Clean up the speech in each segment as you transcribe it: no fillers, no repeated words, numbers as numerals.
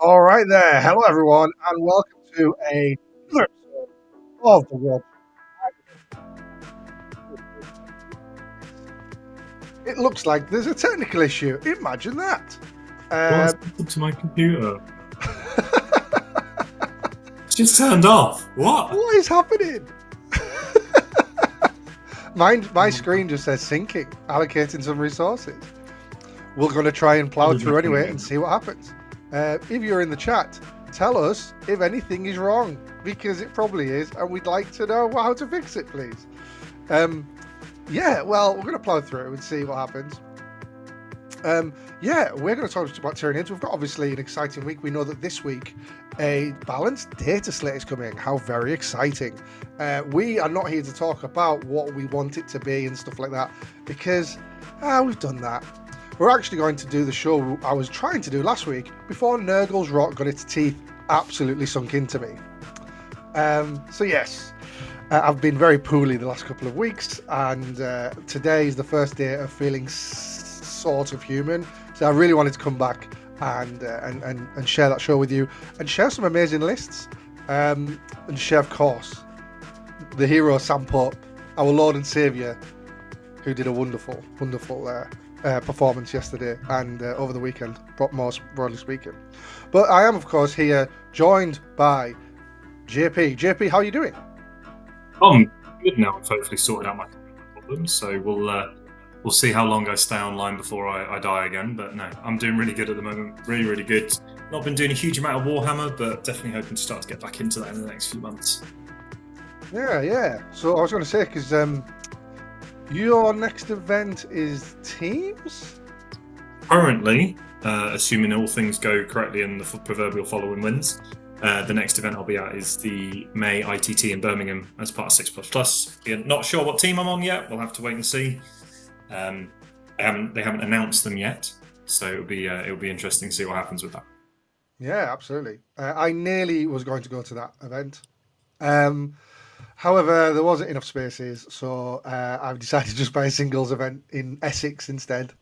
All right there. Hello, everyone, and welcome to another episode of the World. It looks like there's a technical issue. Imagine that. What's Uh, happened to my computer? It's just turned off. What? what is happening? My screen just says syncing, allocating some resources. We're going to try and How plow did that through anyway happen? and see what happens. If you're in the chat, tell us if anything is wrong, because it probably is, and we'd like to know how to fix it, please. Yeah, well, we're going to plow through and see what happens. Yeah, we're going to talk about Tyranids. We've got obviously an exciting week. We know that this week a balanced data slate is coming. How very exciting. We are not here to talk about what we want it to be and stuff like that because we've done that. We're actually going to do the show I was trying to do last week before Nurgles Rot got its teeth absolutely sunk into me. So yes, I've been very poorly the last couple of weeks, and today is the first day of feeling sort of human. So I really wanted to come back and share that show with you and share some amazing lists, and share, of course, the hero Sam Pope, our Lord and Saviour, who did a wonderful performance yesterday and over the weekend, most broadly speaking. But I am, of course, here joined by JP. JP, how are you doing? I'm good now. I've hopefully sorted out my problems, so we'll see how long I stay online before I die again. But no, I'm doing really good at the moment. Really good. Not been doing a huge amount of Warhammer, but definitely hoping to start to get back into that in the next few months. Yeah. So I was going to say, because your next event is Teams? Currently, assuming all things go correctly and the proverbial following wins, the next event I'll be at is the May ITT in Birmingham as part of 6++. Not sure what team I'm on yet. We'll have to wait and see. They haven't announced them yet, so it'll be interesting to see what happens with that. Yeah, absolutely. I nearly was going to go to that event. However, there wasn't enough spaces, so I've decided to just buy a singles event in Essex instead.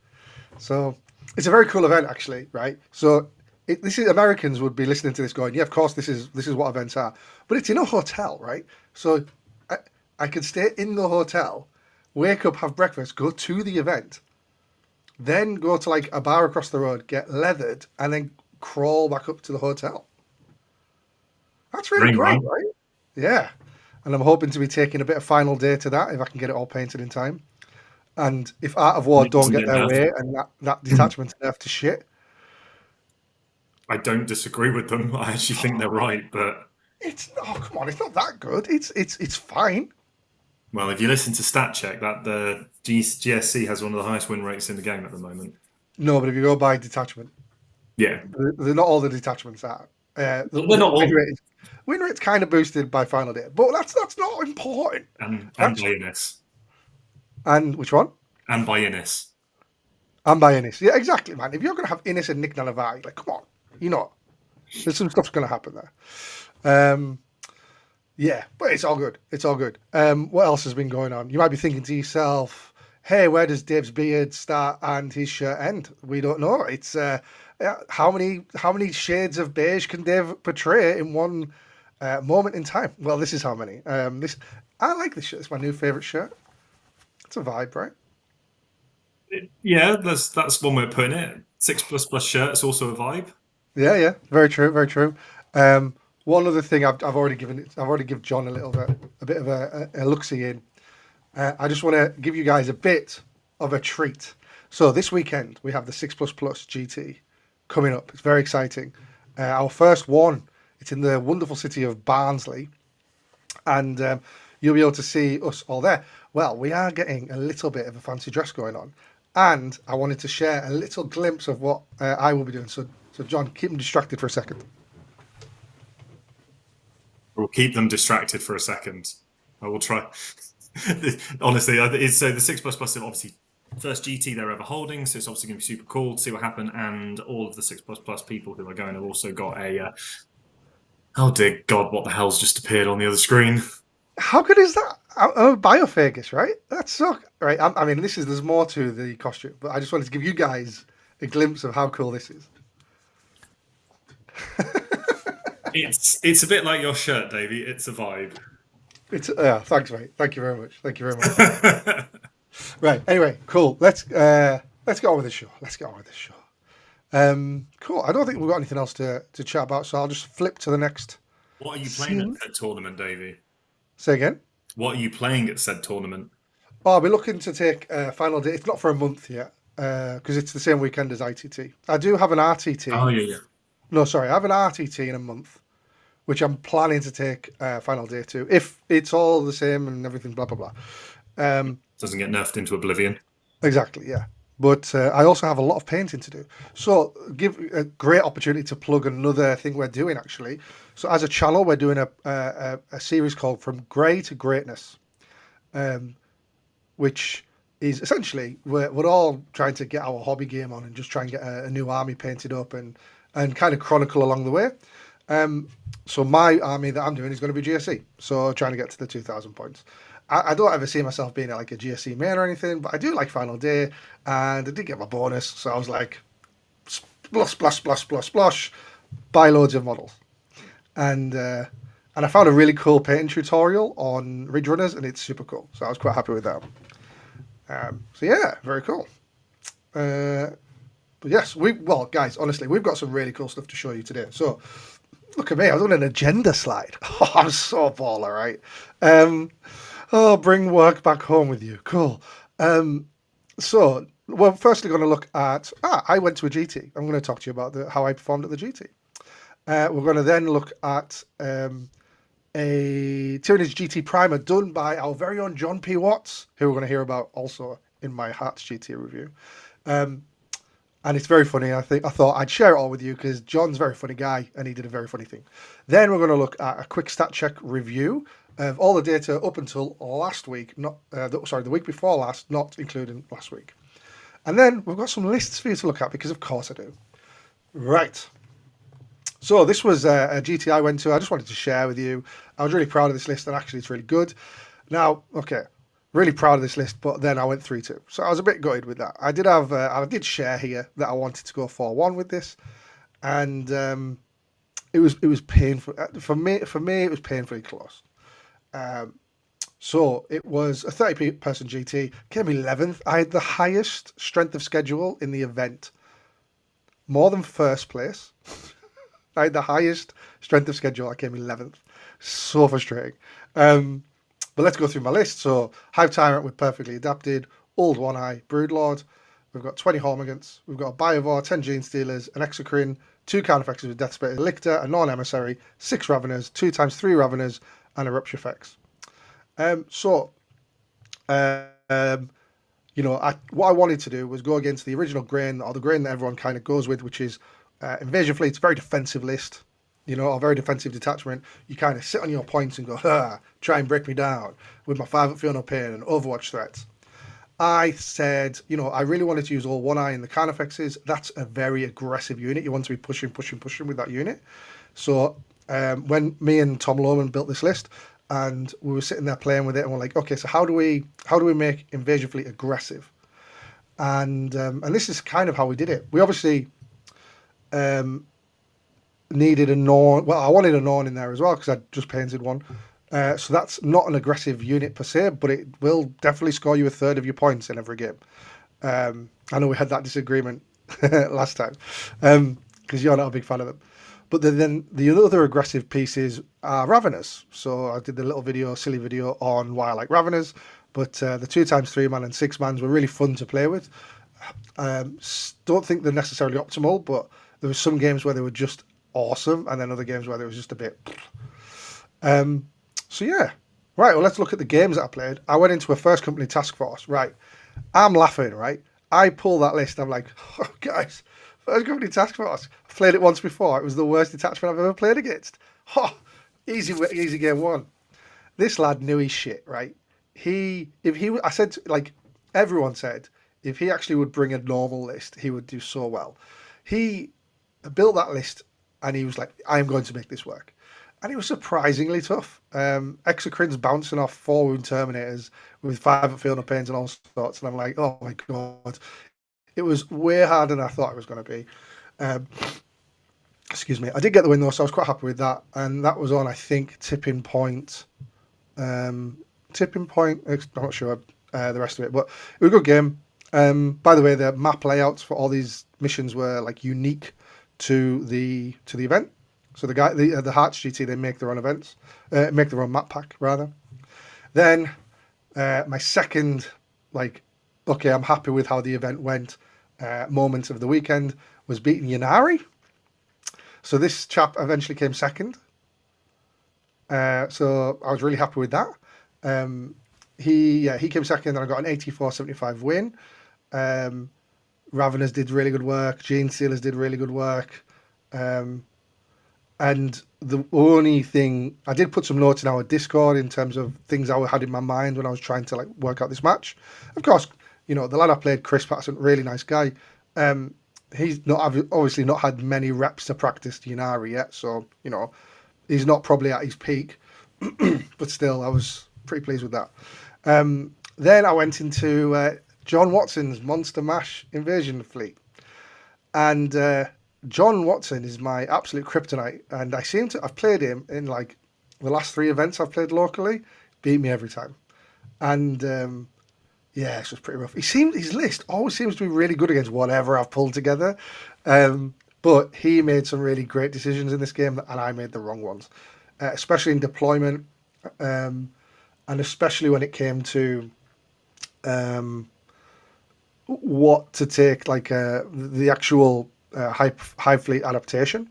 So it's a very cool event, actually, right? So this is Americans would be listening to this going, yeah, of course, this is what events are, but it's in a hotel, right? So I could stay in the hotel, wake up, have breakfast, go to the event, then go to like a bar across the road, get leathered, and then crawl back up to the hotel. That's really Dream, great, right? right? Yeah. And I'm hoping to be taking a bit of final day to that if I can get it all painted in time. And if Art of War It don't doesn't get get their nerfed. way and that detachment's nerfed to shit, I don't disagree with them. I actually think they're right, but come on, it's not that good. It's fine. well, if you listen to StatCheck, that the GSC has one of the highest win rates in the game at the moment. No, but if you go by detachment, Yeah, they're not all the detachments are. The they're not all. win rate's kind of boosted by final day, but that's not important. And That's by Innis. and which one? And by Innis. And by Innis. Yeah, exactly, man. If you're gonna have Innis and Nick Nanavari, like, come on, there's some stuff's gonna happen there. Yeah, but it's all good. It's all good. What else has been going on? You might be thinking to yourself, "Hey, where does Dave's beard start and his shirt end?" We don't know. It's how many shades of beige can Dave portray in one moment in time? Well, this is how many. I like this shirt. It's my new favorite shirt. It's a vibe, right? Yeah, that's one way of putting it. 6++ shirt is also a vibe. Yeah. Very true. Very true. One other thing I've already given John a bit of a look-see in. I just want to give you guys a bit of a treat. So this weekend we have the 6++ GT coming up. It's very exciting. Our first one. It's in the wonderful city of Barnsley, and you'll be able to see us all there. Well, we are getting a little bit of a fancy dress going on, and I wanted to share a little glimpse of what I will be doing. So John, keep them distracted for a second. We'll keep them distracted for a second. I will try. Honestly, it's so the 6++ is obviously first GT they're ever holding, so it's obviously going to be super cool to see what happens. And all of the 6++ people who are going have also got a. Oh dear God! What the hell's just appeared on the other screen? How good is that? Biophagus, right? That's so right. I mean, there's more to the costume, but I just wanted to give you guys a glimpse of how cool this is. It's a bit like your shirt, Davey. It's a vibe. It's yeah. Thanks, mate. Thank you very much. Thank you very much. Right. Anyway, cool. Let's get on with the show. Let's get on with the show. Cool. I don't think we've got anything else to chat about, so I'll just flip to the next What are you playing at scene. said tournament, Davey? Say again. What are you playing at said tournament? Oh, I'll be looking to take final day. It's not for a month yet because it's the same weekend as ITT. I do have an Oh RTT. yeah. No, sorry, I have an RTT in a month, which I'm planning to take final day to if it's all the same and everything. Blah blah blah. Doesn't get nerfed into oblivion. Exactly, yeah. But I also have a lot of painting to do. So give a great opportunity to plug another thing we're doing actually. So as a channel, we're doing a series called From Grey to Greatness, which is essentially we're all trying to get our hobby game on and just try and get a new army painted up and kind of chronicle along the way. So my army that I'm doing is going to be GSE. So trying to get to the 2,000 points. I don't ever see myself being like a GSE main or anything, but I do like Final Day, and I did get my bonus, so I was like, splosh, splash, splash, splash, splash, buy loads of models, and I found a really cool painting tutorial on Ridge Runners, and it's super cool, so I was quite happy with that. So yeah, very cool. But yes, well, guys, honestly, we've got some really cool stuff to show you today. So look at me, I was on an agenda slide. Oh, I'm so baller, right? Oh, bring work back home with you. Cool. So we're firstly going to look at. I went to a GT. I'm going to talk to you about how I performed at the GT. We're going to then look at a Tyranids GT primer done by our very own John P. Watts, who we're going to hear about also in my Hearts GT review. And it's very funny. I thought I'd share it all with you because John's a very funny guy and he did a very funny thing. Then we're going to look at a quick stat check review of all the data up until last week, the week before last, not including last week. And then we've got some lists for you to look at because of course I do. Right. So this was a GT I went to. I just wanted to share with you. I was really proud of this list and actually it's really good. Now, okay, really proud of this list, but then I went 3-2. So I was a bit gutted with that. I did share here that I wanted to go 4-1 with this. And it was painful. For me, it was painfully close. So it was a 30-person GT, came 11th. I had the highest strength of schedule in the event, more than first place. I had the highest strength of schedule. I came 11th. So frustrating. But let's go through my list. So Hive Tyrant with Perfectly Adapted, Old One Eye, Broodlord. We've got 20 Hormigants. We've got a Biovore, 10 Gene Stealers, an Exocrine, 2 Carnifexes with Death Spirit, a Lictor, a Non-Emissary, 6 Raveners, 2x3 Raveners, and a Rupture Effects. What I wanted to do was go against the original grain, or the grain that everyone kind of goes with, which is Invasion Fleet's very defensive list, a very defensive detachment. You kind of sit on your points and go, try and break me down with my 5 Feel No Pain and Overwatch threats. I said, I really wanted to use all One Eye in the Carnifexes. That's a very aggressive unit. You want to be pushing with that unit. So when me and Tom Lohman built this list, and we were sitting there playing with it, and we're like, okay, so how do we make Invasion Fleet aggressive? And this is kind of how we did it. We obviously needed a Norn. Well, I wanted a Norn in there as well because I just painted one. So that's not an aggressive unit per se, but it will definitely score you a third of your points in every game. I know we had that disagreement last time because you're not a big fan of them. But then the other aggressive pieces are Raveners. So I did the silly video on why I like Raveners. But the 2x3 man and 6 mans were really fun to play with. Don't think they're necessarily optimal, but there were some games where they were just awesome, and then other games where they was just a bit. So yeah, right. Well, let's look at the games that I played. I went into a first company task force. Right, I'm laughing. Right, I pull that list. I'm like, oh, guys. First company task force. I've played it once before. It was the worst detachment I've ever played against. Easy game one. This lad knew his shit, right? I said, like everyone said, if he actually would bring a normal list, he would do so well. He built that list and he was like, I am going to make this work. And it was surprisingly tough. Exocrine's bouncing off 4 Wound Terminators with 5 Feel No Pains and all sorts. And I'm like, oh my God. It was way harder than I thought it was going to be. Excuse me. I did get the win though, so I was quite happy with that. And that was on, I think, tipping point. Tipping point. I'm not sure the rest of it, but it was a good game. By the way, the map layouts for all these missions were like unique to the event. So the Hearts GT, they make their own events, make their own map pack rather. Then my second, like, okay, I'm happy with how the event went. Moment of the weekend was beating Yanari. So this chap eventually came second. So I was really happy with that. He came second, and I got an 84-75 win. Raveners did really good work. Gene Sealers did really good work. And the only thing, I did put some notes in our Discord in terms of things I had in my mind when I was trying to like work out this match. Of course, the lad I played, Chris Patterson, really nice guy. He's obviously not had many reps to practice Yanari yet, so he's not probably at his peak. But still, I was pretty pleased with that. Then I went into John Watson's Monster Mash Invasion Fleet, and John Watson is my absolute kryptonite, and I've played him in like the last 3 events I've played locally, beat me every time, and it's just pretty rough. His list always seems to be really good against whatever I've pulled together, but he made some really great decisions in this game, and I made the wrong ones, especially in deployment, and especially when it came to what to take, like the actual Hive Fleet adaptation.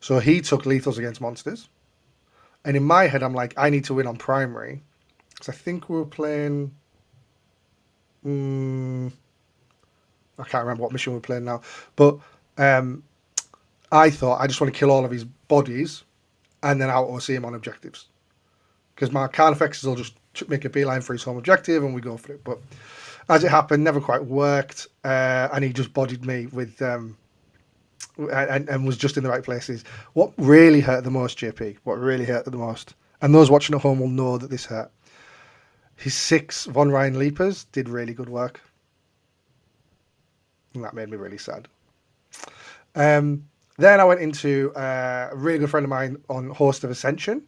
So he took lethals against monsters, and in my head I'm like, I need to win on primary, because I think we were playing I can't remember what mission we were playing now, but I thought I just want to kill all of his bodies and then out see him on objectives, because my Carnifexes will just make a beeline for his home objective and we go for it. But as it happened, never quite worked, and he just bodied me with and was just in the right places. What really hurt the most, JP, and those watching at home will know that this hurt, his 6 Von Ryan Leapers did really good work, and that made me really sad. Then I went into a really good friend of mine on Host of Ascension,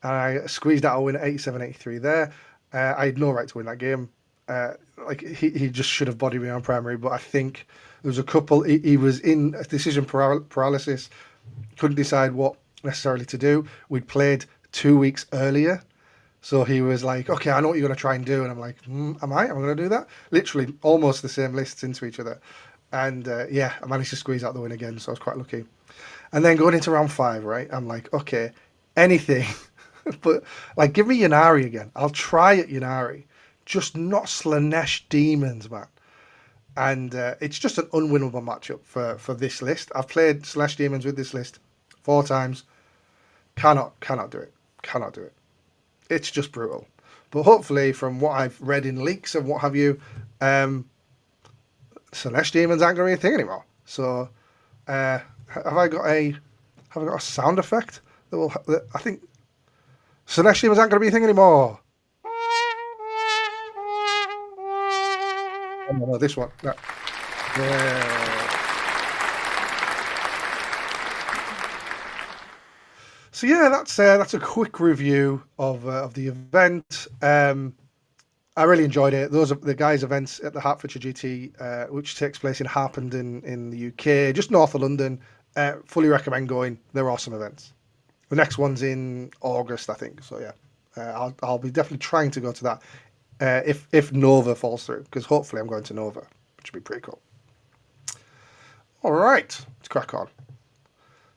and I squeezed out a win at 87-83 there. I had no right to win that game. He just should have bodied me on primary, but I think there was a couple. He was in decision paralysis, couldn't decide what necessarily to do. We'd played 2 weeks earlier, so he was like, "Okay, I know what you're going to try and do," and I'm like, "Am I? I'm going to do that." Literally, almost the same lists into each other, and I managed to squeeze out the win again, so I was quite lucky. And then going into round 5, right? I'm like, okay, anything, but like, give me Yanari again. I'll try at Yanari. Just not Slanesh Demons, man. And it's just an unwinnable matchup for this list. I've played Slanesh Demons with this list 4 times. Cannot do it. Cannot do it. It's just brutal. But hopefully, from what I've read in leaks and what have you, Slanesh Demons aren't going to be a thing anymore. So, have I got a sound effect that I think Slanesh Demons aren't going to be a thing anymore? Oh, no, this one. No. Yeah. So that's a quick review of the event. I really enjoyed it. Those are the guys' events at the Hertfordshire GT, which takes place in Harpenden in the UK, just north of London. Fully recommend going. They're awesome events. The next one's in August, I think. So yeah, I'll be definitely trying to go to that. If Nova falls through, because hopefully I'm going to Nova, which would be pretty cool. All right, let's crack on.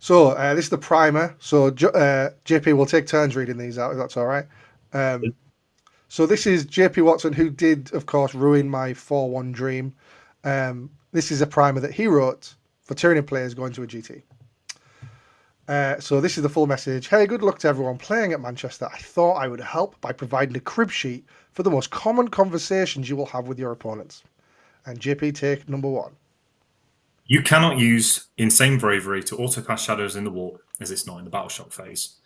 So this is the primer. So JP will take turns reading these out, if that's all right. So this is JP Watson, who did, of course, ruin my 4-1 dream. This is a primer that he wrote for Tyranid players going to a GT. So this is the full message. Hey, good luck to everyone playing at Manchester. I thought I would help by providing a crib sheet for the most common conversations you will have with your opponents. And JP, take number 1. You cannot use Insane Bravery to auto-pass Shadows in the Warp, as it's not in the Battle Shock phase.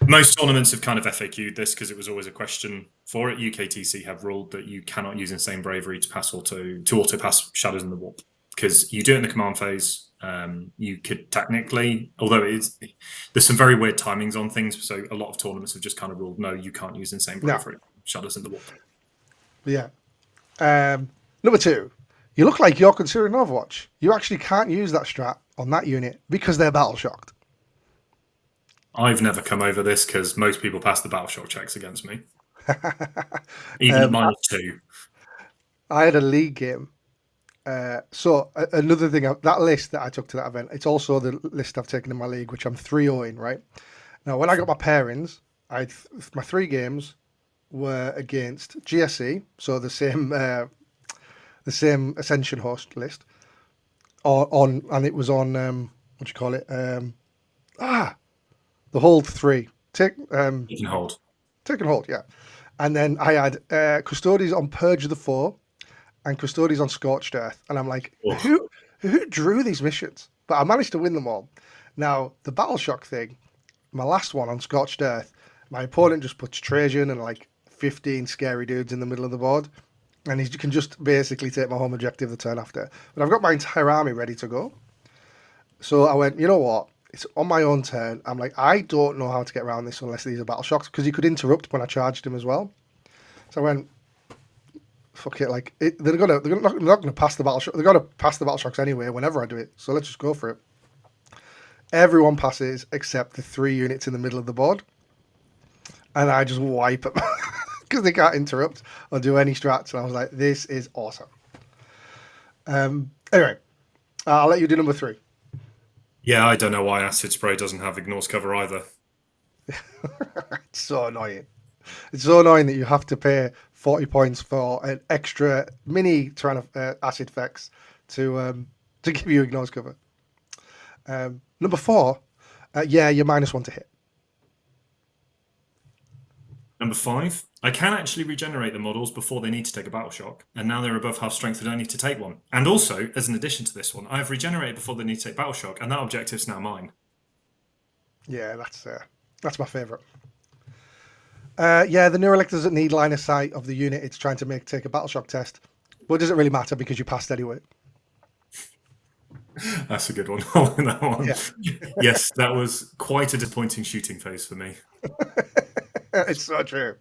Most tournaments have kind of FAQ'd this because it was always a question for it. UKTC have ruled that you cannot use Insane Bravery to auto-pass Shadows in the Warp, because you do it in the command phase, You could technically, although there's some very weird timings on things, so a lot of tournaments have just kind of ruled no, you can't use Insane Bro No. for Shadows in the Wall. Yeah. Number 2, you look like you're considering Overwatch. You actually can't use that strat on that unit because they're battle shocked. I've never come over this because most people pass the battle shock checks against me, even at -2. I had a league game. Another thing, that list that I took to that event, it's also the list I've taken in my league, which I'm 3-0 in, right? Now, when I got my pairings, my 3 games were against GSC, so the same Ascension host list, and it was on what do you call it? The hold 3. You can hold. Take and hold, yeah. And then I had Custodies on Purge of the Foe and Custodies on Scorched Earth, and I'm like, who drew these missions? But I managed to win them all. Now the Battle Shock thing, my last one on Scorched Earth, my opponent just puts Trajan and like 15 scary dudes in the middle of the board, and he can just basically take my home objective the turn after. But I've got my entire army ready to go. So I went, you know what? It's on my own turn. I'm like, I don't know how to get around this unless these are battle shocks, because you could interrupt when I charged him as well. So I went, fuck it, like they're not gonna pass the battle shock. They're gonna pass the battle shocks anyway whenever I do it. So let's just go for it. Everyone passes except the 3 units in the middle of the board, and I just wipe them because they can't interrupt or do any strats. And I was like, this is awesome. Anyway, I'll let you do number 3. Yeah, I don't know why Acid Spray doesn't have Ignores cover either. It's so annoying. It's so annoying that you have to pay 40 points for an extra mini acid effects to give you Ignores cover. Number 4, yeah, you're -1 to hit. Number 5, I can actually regenerate the models before they need to take a battle shock, and now they're above half strength, they don't need to take one. And also, as an addition to this one, I've regenerated before they need to take battle shock, and that objective's now mine. Yeah, that's my favourite. Yeah, the Neuralink doesn't need line of sight of the unit it's trying to take a battle shock test, but it doesn't really matter because you passed anyway. That's a good one. That one. Yeah. Yes, that was quite a disappointing shooting phase for me. It's so true.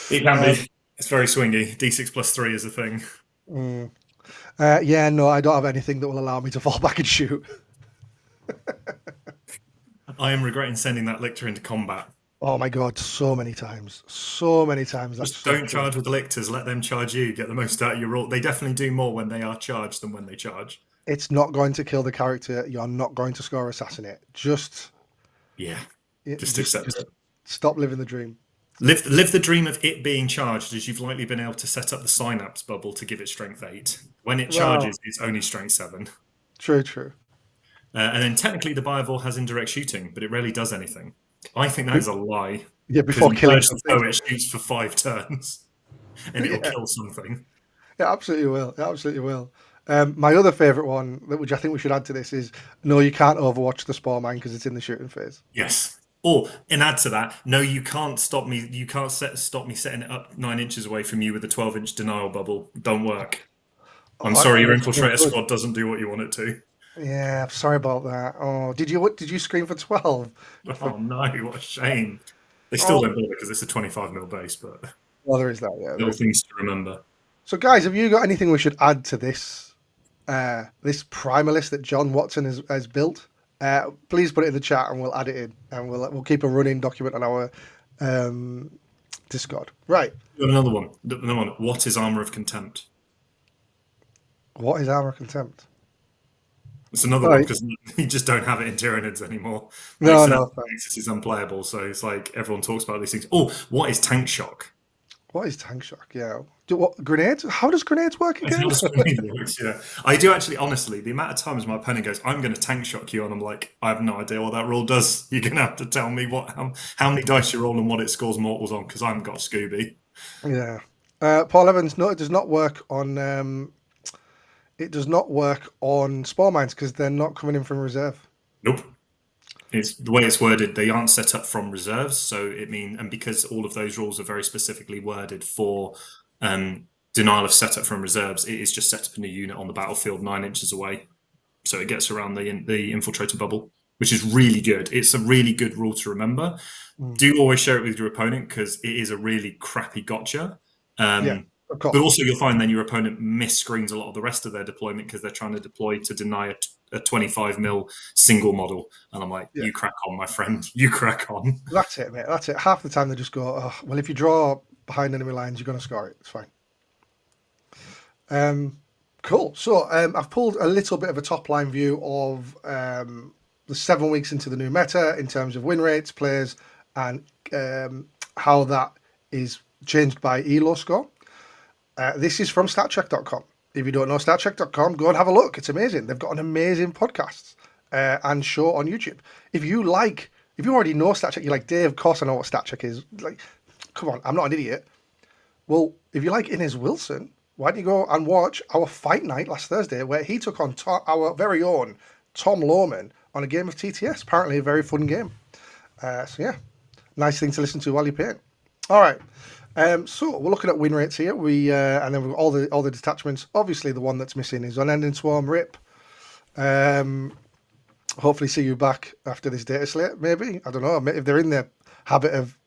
It can be. It's very swingy. D6+3 is a thing. Yeah, no, I don't have anything that will allow me to fall back and shoot. I am regretting sending that Lictor into combat. Oh my god, so many times. So many times. Just don't charge with the Lictors, let them charge you, get the most out of your roll. They definitely do more when they are charged than when they charge. It's not going to kill the character. You're not going to score Assassinate. Just accept it. Stop living the dream. Live the dream of it being charged, as you've likely been able to set up the synapse bubble to give it strength 8. When it charges, it's only strength 7. True. And then technically the Biovore has indirect shooting, but it rarely does anything. I think that is a lie. Yeah, before killing something. It shoots for 5 turns, and it'll kill something. It absolutely will. It absolutely will. My other favourite one, which I think we should add to this, is no, you can't Overwatch the Spore Mine because it's in the shooting phase. Yes. And add to that, no, you can't stop me. You can't stop me setting it up 9 inches away from you with a 12-inch denial bubble. Don't work. I'm sorry, your infiltrator squad doesn't do what you want it to. Yeah, sorry about that. Oh, did you scream for 12? Oh no, what a shame. They still don't bother because it's a 25mm base, but well, there is that. Yeah, little things to remember. So, guys, have you got anything we should add to this primer list that John Watson has built? Please put it in the chat and we'll add it in, and we'll keep a running document on our Discord. Right. Another one. What is Armor of Contempt? What is Armor of Contempt? It's another one because you just don't have it in Tyranids anymore. No. This is unplayable, so it's like everyone talks about these things. Oh, what is Tank Shock? What is Tank Shock? Yeah. Grenades? How does grenades work again? Yeah. I do actually, honestly, the amount of times my opponent goes, I'm going to Tank Shock you, and I'm like, I have no idea what that rule does. You're going to have to tell me how many dice you roll and what it scores mortals on, because I haven't got Scooby. Yeah. Paul Evans, no, it does not work on... It does not work on Spore Mines because they're not coming in from reserve. Nope. It's the way it's worded. They aren't set up from reserves, so and because all of those rules are very specifically worded for denial of setup from reserves, it is just set up in a unit on the battlefield 9 inches away. so it gets around the infiltrator bubble, which is really good. It's a really good rule to remember. Do always share it with your opponent because it is a really crappy gotcha. Yeah, of course. But also, you'll find then your opponent screens a lot of the rest of their deployment because they're trying to deploy to deny a 25 mil single model. And I'm like, Yeah. you crack on, my friend. You crack on. That's it, mate. That's it. Half the time they just go, oh, well, if you draw behind enemy lines, you're going to score it. It's fine. Cool. So I've pulled a little bit of a top line view of the 7 weeks into the new meta in terms of win rates, players, and how that is changed by ELO score. This is from StatCheck.com. If you don't know StatCheck.com, go and have a look. It's amazing. They've got an amazing podcast and show on YouTube. If you already know StatCheck, you're like, Dave, of course I know what StatCheck is. Like, come on, I'm not an idiot. Well, if you like Inez Wilson, why don't you go and watch our fight night last Thursday where he took on our very own Tom Lohman on a game of TTS. Apparently a very fun game. So yeah, nice thing to listen to while you're playing. All right. So we're looking at win rates here. And then we've got all the detachments. Obviously, the one that's missing is Unending Swarm Rip. Hopefully, see you back after this data slate. Maybe, I don't know. If they're in the habit of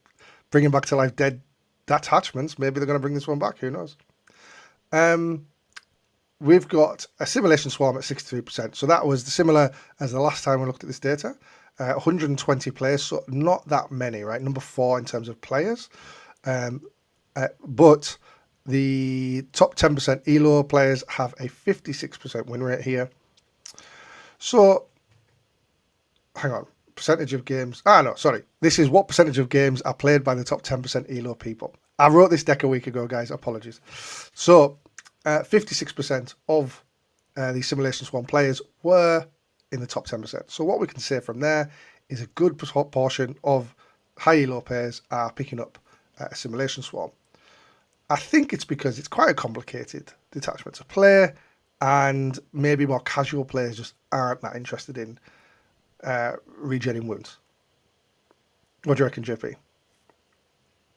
bringing back to life dead detachments, maybe they're going to bring this one back. Who knows? We've got a simulation swarm at 63%. So that was similar as the last time we looked at this data. 120 players, so not that many, right? Number 4 in terms of players. But the top 10% ELO players have a 56% win rate here. So, hang on. Percentage of games. This is what percentage of games are played by the top 10% ELO people. I wrote this deck a week ago, guys. Apologies. So, 56% of the Simulation Swarm players were in the top 10%. So, what we can say from there is a good portion of high ELO players are picking up a Simulation Swarm. I think it's because it's quite a complicated detachment to play, and maybe more casual players just aren't that interested in regenerating wounds. What do you reckon, JP?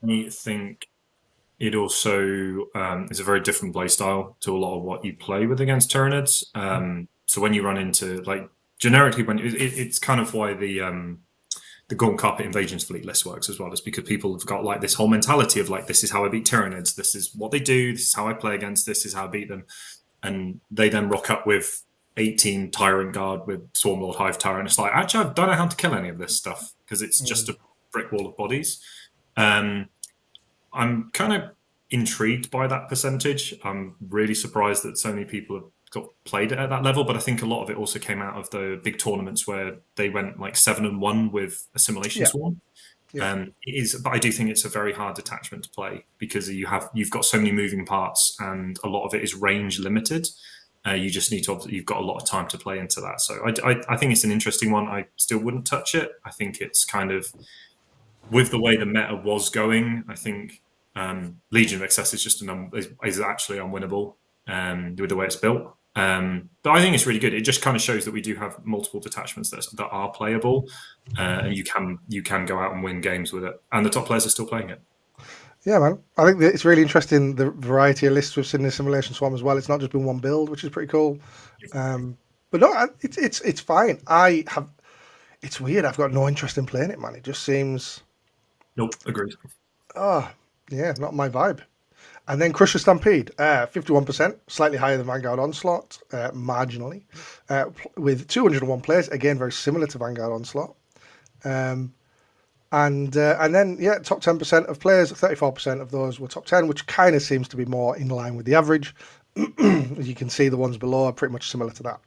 I think it also is a very different play style to a lot of what you play with against Tyranids. So when you run into, like, generically, when it's kind of why the Golden Carpet Invasions Fleet list works as well, is because people have got like this whole mentality of like, this is how I beat Tyranids, this is what they do, this is how I play against, this is how I beat them. And they then rock up with 18 Tyrant Guard with Swarmlord Hive Tower, and it's like, actually, I don't know how to kill any of this stuff because it's just a brick wall of bodies. I'm kind of intrigued by that percentage. I'm really surprised that so many people have played it at that level, but I think a lot of it also came out of the big tournaments where they went like 7-1 with a Simulation Swarm. But I do think it's a very hard detachment to play because you've got so many moving parts and a lot of it is range limited. You just need to, you've got a lot of time to play into that. So I think it's an interesting one. I still wouldn't touch it. I think it's kind of, with the way the meta was going, I think Legion of Excess is just is actually unwinnable with the way it's built. But I think it's really good. It just kind of shows that we do have multiple detachments that are playable, and you can go out and win games with it. And the top players are still playing it. Yeah, man. I think that it's really interesting, the variety of lists we've seen in the Simulation Swarm as well. It's not just been one build, which is pretty cool. But no, it's fine. It's weird. I've got no interest in playing it, man. It just seems... Nope, agreed. Oh, yeah, not my vibe. And then Crusher Stampede, 51%, slightly higher than Vanguard Onslaught, marginally, with 201 players, again, very similar to Vanguard Onslaught. And then, top 10% of players, 34% of those were top 10, which kind of seems to be more in line with the average. As you can see, the ones below are pretty much similar to that.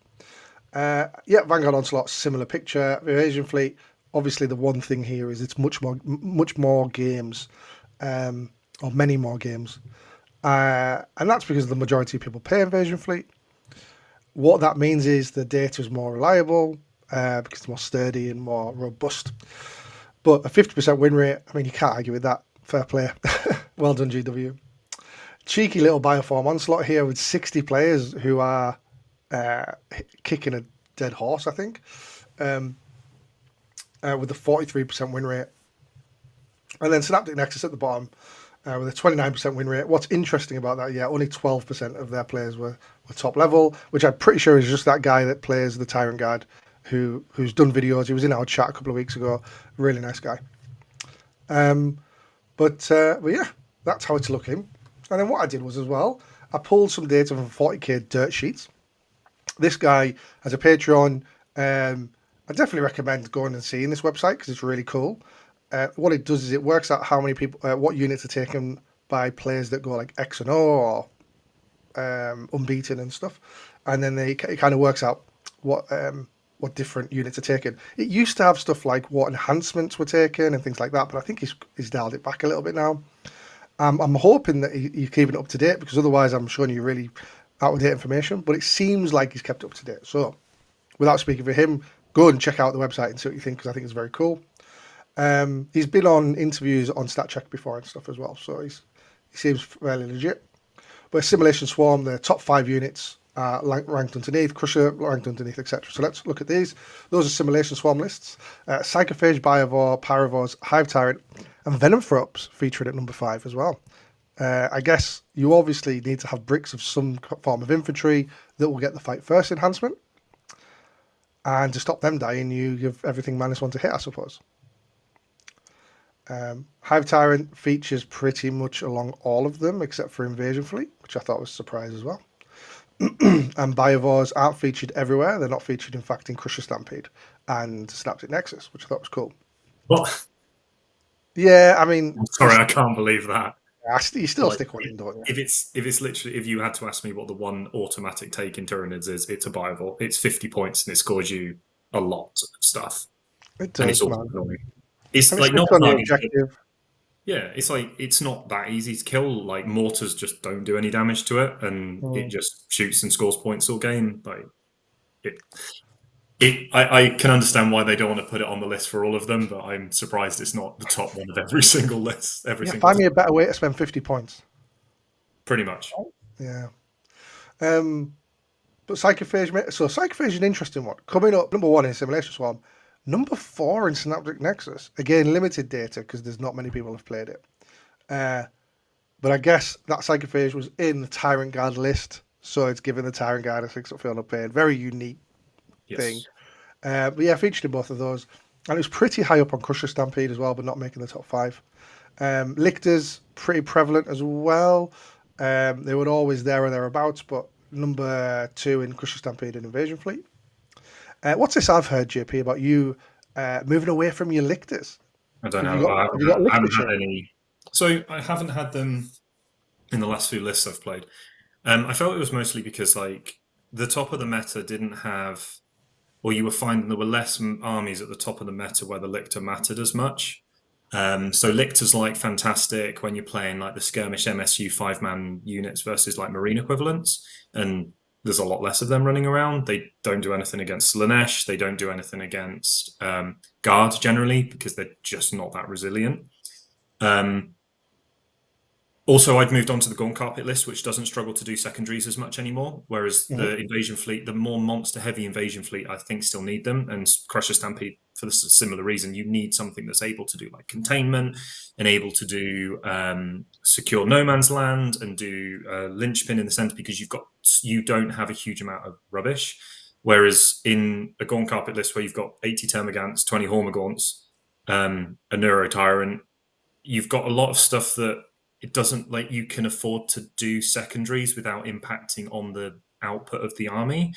Vanguard Onslaught, similar picture. Evasion Fleet, obviously the one thing here is it's much more games, or many more games. And that's because the majority of people play Invasion Fleet. What that means is the data is more reliable, because it's more sturdy and more robust. But a 50% win rate, I mean, you can't argue with that. Fair play. Well done, GW. Cheeky little Bioform Onslaught here with 60 players who are kicking a dead horse, I think, with a 43% win rate. And then Synaptic Nexus at the bottom, with a 29% win rate. What's interesting about that, yeah, only 12% of their players were top level, which I'm pretty sure is just that guy that plays the Tyrant Guard who's done videos. He was in our chat a couple of weeks ago. Really nice guy. But yeah, that's how it's looking. And then what I did was as well, I pulled some data from 40k dirt sheets. This guy has a Patreon. I definitely recommend going and seeing this website because it's really cool. What it does is it works out how many people, what units are taken by players that go like X and O or unbeaten and stuff, and then it kind of works out what different units are taken. It used to have stuff like what enhancements were taken and things like that, but I think he's dialed it back a little bit now. I'm hoping that he's keeping it up to date because otherwise I'm showing you really out of date information. But it seems like he's kept it up to date. So, without speaking for him, go and check out the website and see what you think because I think it's very cool. He's been on interviews on StatCheck before and stuff as well, so he seems fairly legit. But Assimilation Swarm, the top 5 units ranked underneath, Crusher ranked underneath, etc. So let's look at these. Those are Assimilation Swarm lists. Psychophage, Biovore, Pyrovores, Hive Tyrant, and Venom Throps featured at number 5 as well. I guess you obviously need to have bricks of some form of infantry that will get the fight first enhancement. And to stop them dying, you give everything -1 to hit, I suppose. Hive Tyrant features pretty much along all of them except for Invasion Fleet, which I thought was a surprise as well. And Biovores aren't featured everywhere. They're not featured, in fact, in Crusher Stampede and Synaptic Nexus, which I thought was cool. What? Yeah, I mean... I'm sorry, I can't believe that. You still stick one in, don't you? If it's literally, if you had to ask me what the one automatic take in Tyranids is, it's a Biovore. It's 50 points and it scores you a lot of stuff. It does, and it's man. annoying. It's And like not on the like objective. yeah, it's like it's not that easy to kill. Like mortars just don't do any damage to it, and it just shoots and scores points all game. Like I can understand why they don't want to put it on the list for all of them, but I'm surprised it's not the top one of every single list. Find me a better way to spend 50 points. Pretty much. Yeah. But Psychophage, so Psychophage is an interesting one. Coming up, number 1 in Assimilation Swarm, number 4 in Synaptic Nexus. Again, limited data because there's not many people have played it. But I guess that Psychophage was in the Tyrant Guard list, so it's given the Tyrant Guard a 6-up feel no pain. Very unique thing. But yeah, featured in both of those. And it was pretty high up on Crusher Stampede as well, but not making the top 5. Lictors, pretty prevalent as well. They were always there or thereabouts, but number 2 in Crusher Stampede and Invasion Fleet. What's this I've heard, JP, about you moving away from your Lictors? I don't know. I haven't had any. So I haven't had them in the last few lists I've played. I felt it was mostly because like the top of the meta didn't have, or you were finding there were less armies at the top of the meta where the Lictor mattered as much. So Lictor's like fantastic when you're playing like the skirmish MSU 5-man units versus like Marine equivalents, and there's a lot less of them running around. They don't do anything against Slanesh. They don't do anything against Guard generally because they're just not that resilient. Also, I've moved on to the Gaunt Carpet list, which doesn't struggle to do secondaries as much anymore. Whereas the Invasion Fleet, the more monster-heavy Invasion Fleet, I think still need them. And Crusher Stampede, for the similar reason, you need something that's able to do like containment and able to do secure no man's land and do linchpin in the center because you don't have a huge amount of rubbish. Whereas in a Gaunt Carpet list where you've got 80 Termagants, 20 Hormagaunts, a Neuro Tyrant, you've got a lot of stuff that it doesn't like you can afford to do secondaries without impacting on the output of the army.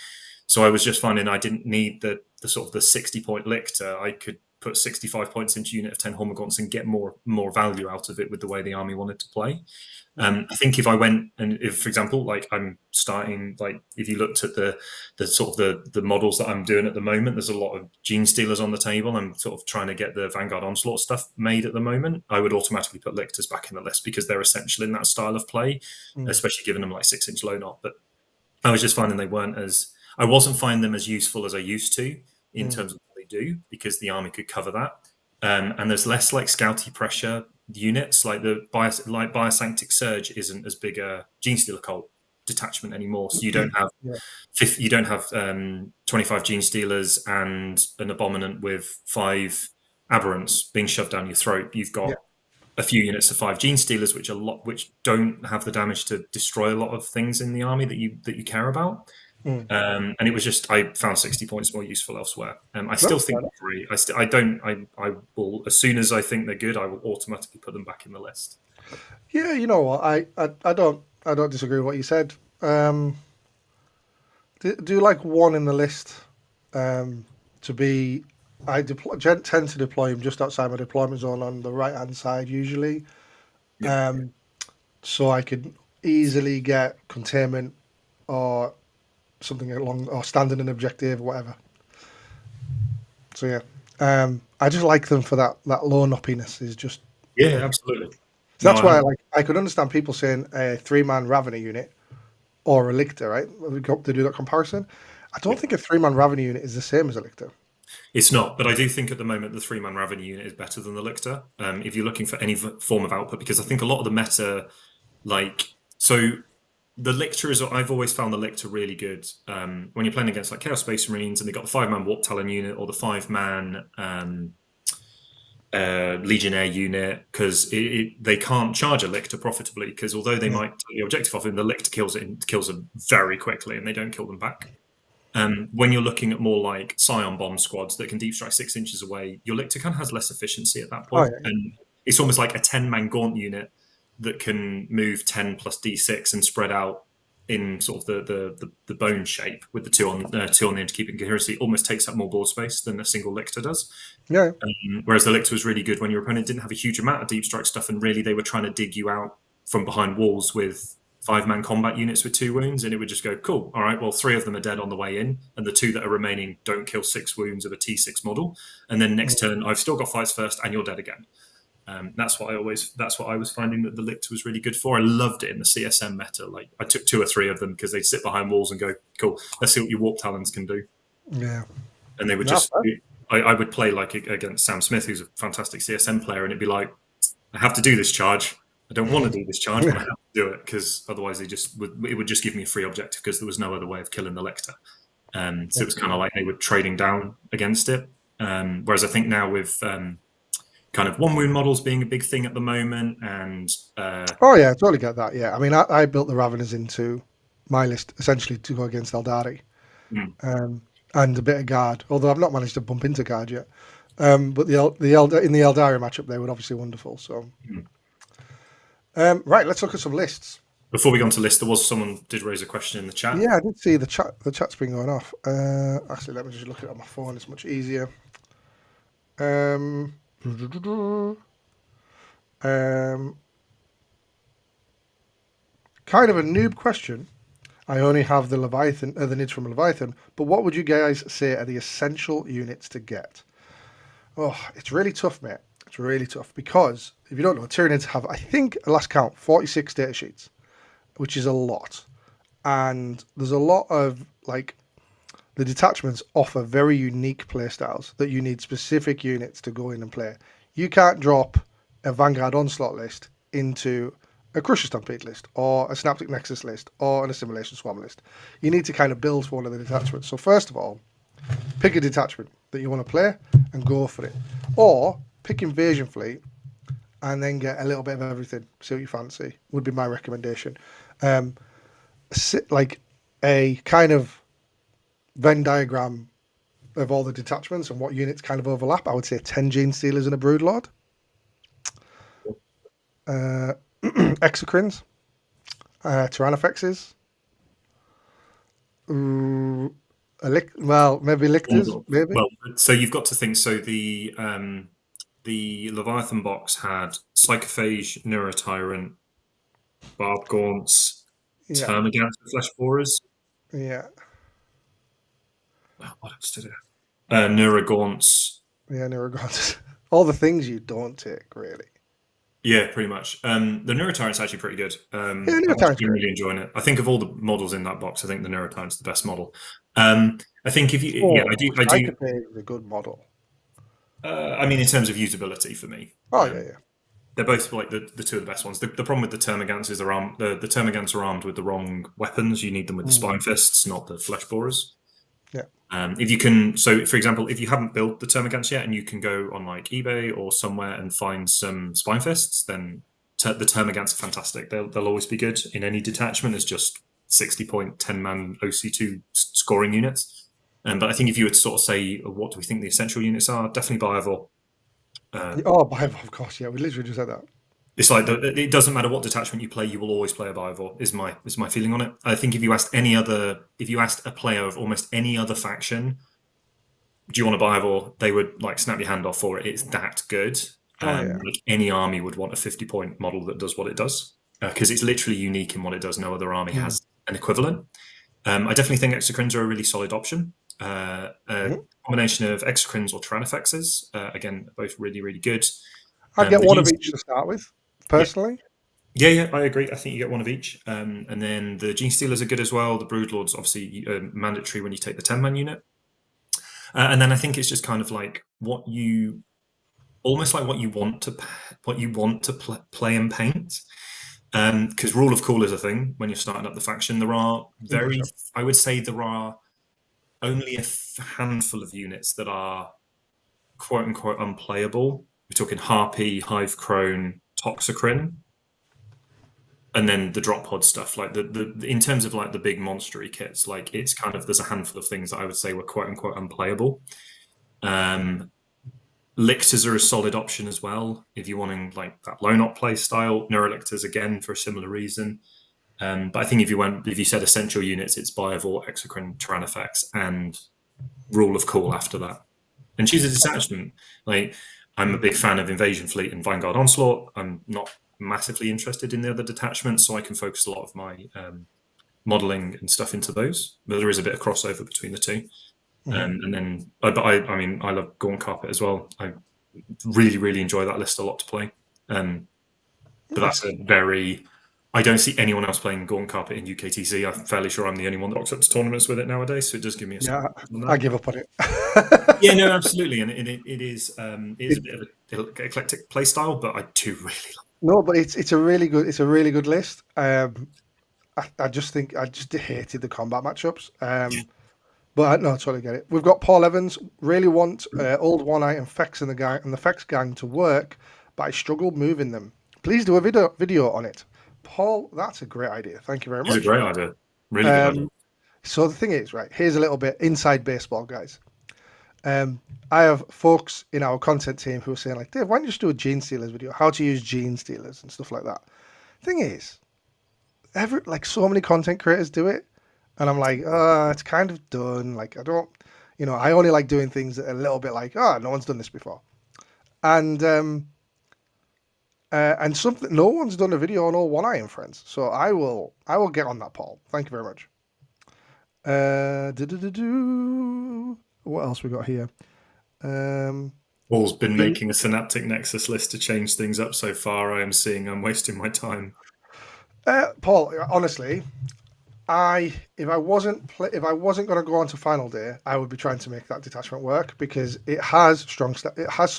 So I was just finding I didn't need the sort of the 60-point Lictor. I could put 65 points into a unit of 10 Hormagaunts and get more value out of it with the way the army wanted to play. I think if I went and if, for example, like I'm starting, like if you looked at the sort of the models that I'm doing at the moment, there's a lot of Gene Stealers on the table. I'm sort of trying to get the Vanguard Onslaught stuff made at the moment. I would automatically put Lictors back in the list because they're essential in that style of play, especially giving them like 6-inch low knot. But I was just finding I wasn't finding them as useful as I used to in terms of what they do because the army could cover that. And there's less like scouty pressure units, like the Biosanctic Surge isn't as big a Gene Stealer cult detachment anymore. So you don't have 25 Gene Stealers and an Abominant with 5 Aberrants being shoved down your throat. You've got a few units of 5 Gene Stealers, which don't have the damage to destroy a lot of things in the army that you care about. And it was just, I found 60 points more useful elsewhere. I still think they're free. I will, as soon as I think they're good, I will automatically put them back in the list. Yeah, you know what? I don't disagree with what you said. Do like one in the list to be. Tend to deploy him just outside my deployment zone on the right hand side usually, so I could easily get containment or something along, or standing an objective or whatever. So yeah, I just like them for that low noppiness is just absolutely. So that's why I could understand people saying a 3-man Ravener unit or a Lictor, right? To do that comparison. I don't think a 3-man Ravener unit is the same as a Lictor. It's not, but I do think at the moment the 3-man Ravener unit is better than the Lictor. If you're looking for any form of output, because I think a lot of the meta, the Lictor is. I've always found the Lictor really good when you're playing against like Chaos Space Marines and they got the 5-man Warp Talon unit or the 5-man Legionnaire unit, because they can't charge a Lictor profitably, because although they might take the objective off him, the Lictor kills them very quickly and they don't kill them back. When you're looking at more like Scion bomb squads that can deep strike 6 inches away, your Lictor kind of has less efficiency at that point. And it's almost like a 10-man Gaunt unit that can move 10 plus D6 and spread out in sort of the bone shape with the two on the end to keep it in coherency. Almost takes up more board space than a single Lictor does. Yeah. Whereas the Lictor was really good when your opponent didn't have a huge amount of deep strike stuff, and really they were trying to dig you out from behind walls with 5-man combat units with 2 wounds, and it would just go, cool, all right, well, 3 of them are dead on the way in, and the 2 that are remaining don't kill 6 wounds of a T6 model, and then next turn I've still got fights first and you're dead again. That's what I was finding that the Lictor was really good for. I loved it in the CSM meta. Like I took 2 or 3 of them because they'd sit behind walls and go, cool, let's see what your Warp Talons can do. Yeah. And they would I would play like against Sam Smith, who's a fantastic CSM player, and it'd be like, I have to do this charge. I don't want to do this charge, but I have to do it, because otherwise it would just give me a free objective, because there was no other way of killing the Lictor. So it was kind of like they were trading down against it. Whereas I think now with kind of 1 wound models being a big thing at the moment, and oh yeah, I totally get that. Yeah, I mean, I built the Raveners into my list essentially to go against Eldari, and a bit of guard. Although I've not managed to bump into guard yet, but in the Eldari matchup they were obviously wonderful. So, right, let's look at some lists. Before we go on to list, someone did raise a question in the chat. Yeah, I did see the chat. The chat's been going off. Actually, let me just look it on my phone. It's much easier. Kind of a noob question. I only have the Leviathan, the Nids from Leviathan, but what would you guys say are the essential units to get? Oh, it's really tough, mate. It's really tough, because if you don't know, Tyranids have, I think, at last count, 46 data sheets, which is a lot. And there's a lot of, like, the detachments offer very unique playstyles that you need specific units to go in and play. You can't drop a Vanguard Onslaught list into a Crusher Stampede list, or a Synaptic Nexus list, or an Assimilation Swarm list. You need to kind of build for one of the detachments. So first of all, pick a detachment that you want to play and go for it. Or pick Invasion Fleet and then get a little bit of everything. See what you fancy, would be my recommendation. Like a kind of Venn diagram of all the detachments and what units kind of overlap. I would say 10 Gene Stealers and a Broodlord. Exocrines, Tyrannofexes, maybe Lictors, maybe. Well, so you've got to think. So the Leviathan box had Psychophage, Neurotyrant, Barb Gaunts, Termagants, Flesh Borers. Yeah. What else did it have? Neurogaunts. Yeah, Neurogaunts. All the things you don't take, really. Yeah, pretty much. The Neurotyrant's actually pretty good. Neurotyrant's I'm really enjoying it. I think of all the models in that box, I think the Neurotyrant's the best model. I think if you, I do. Psychophage is a good model. I mean, in terms of usability for me. Oh yeah. They're both like the 2 of the best ones. The problem with the Termagants is the Termagants are armed with the wrong weapons. You need them with the Spine Fists, not the Flesh Borers. Yeah. If you can, so for example, if you haven't built the Termagants yet, and you can go on like eBay or somewhere and find some Spine Fists, then the Termagants are fantastic. They'll always be good in any detachment as just 60-point 10-man OC2 scoring units. But I think if you were to sort of say, what do we think the essential units are? Definitely Biovore. Biovore, of course, yeah. We literally just said that. It's like it doesn't matter what detachment you play, you will always play a Biovore. Is my feeling on it. I think if you asked a player of almost any other faction, do you want a Biovore? They would like snap your hand off for it. It's that good. Like any army would want a 50-point model that does what it does, because it's literally unique in what it does. No other army has an equivalent. I definitely think Exocrines are a really solid option. A combination of Exocrines or Tyrannofexes, again, both really, really good. I'd get one of each to start with, personally. Yeah, I agree. I think you get one of each. And then the Gene Stealers are good as well. The Broodlords, obviously, mandatory when you take the 10-man unit. And then I think it's just kind of like what you want to play and paint. Because rule of cool is a thing when you're starting up the faction. There are I would say there are only a handful of units that are quote unquote unplayable. We're talking Harpy, Hive Crone, Toxicrin, and then the drop pod stuff. Like the in terms of like the big monstery kits, like it's kind of there's a handful of things that I would say were quote unquote unplayable. Lictors are a solid option as well if you're wanting like that lone op play style. Neurolictors again for a similar reason. But I think if you said essential units, it's Biovore, Exocrine, Tyrannofex, and Rule of Cool after that. And choose a detachment. Like I'm a big fan of Invasion Fleet and Vanguard Onslaught. I'm not massively interested in the other detachments, so I can focus a lot of my modeling and stuff into those. But there is a bit of crossover between the two. And then, but I mean, I love Gaunt Carpet as well. I really, really enjoy that list a lot to play. But that's I don't see anyone else playing Gaunt Carpet in UKTC. I'm fairly sure I'm the only one that rocks up to tournaments with it nowadays. So it does give me I give up on it. Yeah, no, absolutely, and it is a bit of an eclectic play style, but I do really love it. No, but it's a really good list. I just hated the combat matchups. But no, I totally get it. We've got Paul Evans. Really want old one-eye and Fex and the Fex gang to work, but I struggled moving them. Please do a video on it. Paul, that's a great idea. Thank you very much. It's a great idea. Really good idea. So the thing is, right, here's a little bit inside baseball, guys. I have folks in our content team who are saying, like, Dave, why don't you just do a Gene Stealers video? How to use Gene Stealers and stuff like that. Thing is, so many content creators do it. And I'm like, it's kind of done. Like, I don't, I only like doing things that are a little bit like, no one's done this before. And something, no one's done a video on all One Eye and Friends. So I will get on that, Paul. Thank you very much. What else we got here? Paul's been making a Synaptic Nexus list to change things up so far. I'm wasting my time. Paul, honestly, if I wasn't going to go on to final day, I would be trying to make that detachment work because it has some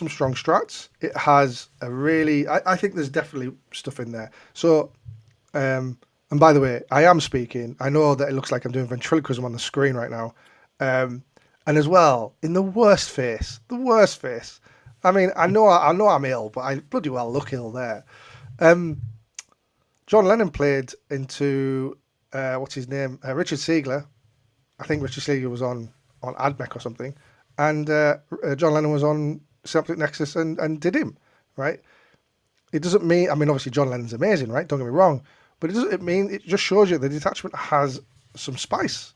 strong strats. It has a really, I think there's definitely stuff in there. So, and by the way, I am speaking. I know that it looks like I'm doing ventriloquism on the screen right now. And as well, in the worst face. I mean, I know I'm ill, but I bloody well look ill there. John Lennon played into what's his name? Richard Siegler. I think Richard Siegler was on AdMech or something, and John Lennon was on Synaptic Nexus and did him, right? It doesn't mean, I mean, obviously John Lennon's amazing, right? Don't get me wrong, but it just shows you the detachment has some spice.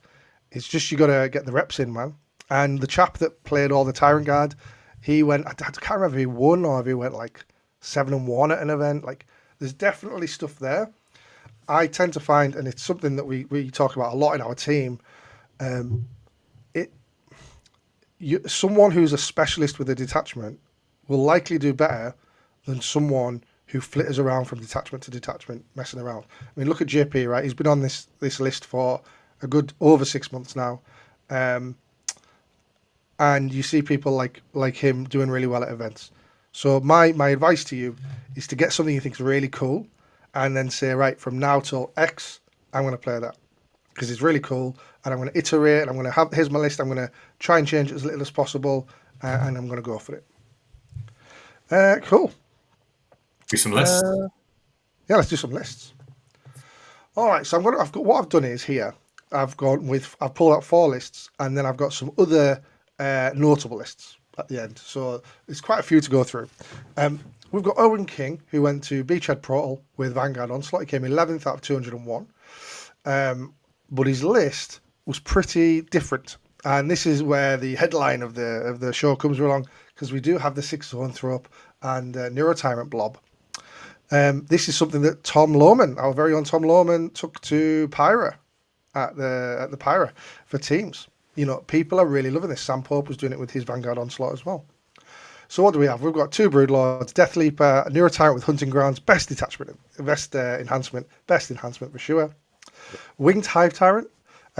It's just you got to get the reps in, man. And the chap that played all the Tyrant Guard, he went, I can't remember if he won or if he went like 7-1 at an event. Like, there's definitely stuff there. I tend to find, and it's something that we talk about a lot in our team, someone who's a specialist with a detachment will likely do better than someone who flitters around from detachment to detachment, messing around. I mean, look at JP, right? He's been on this list for a good over 6 months now. And you see people like him doing really well at events. So my advice to you is to get something you think is really cool and then say, right, from now till X, I'm going to play that. because it's really cool. And I'm going to iterate, and I'm going to have, here's my list. I'm going to try and change it as little as possible, and I'm going to go for it. Cool. Do some lists. Yeah, let's do some lists. All right, so I've got what I've done is here. I've pulled out 4 lists, and then I've got some other notable lists at the end. So there's quite a few to go through. We've got Owen King, who went to Beachhead Portal with Vanguard Onslaught. He came 11th out of 201. But his list was pretty different. And this is where the headline of the show comes along, because we do have the 6-zone throw up and Neurotyrant Blob. This is something that Tom Lohman, our very own Tom Lohman, took to Pyra at the Pyra for teams. You know, people are really loving this. Sam Pope was doing it with his Vanguard Onslaught as well. So what do we have? We've got 2 Broodlords, Death Leaper, a Neurotyrant with Hunting Grounds, best enhancement for sure. Winged Hive Tyrant,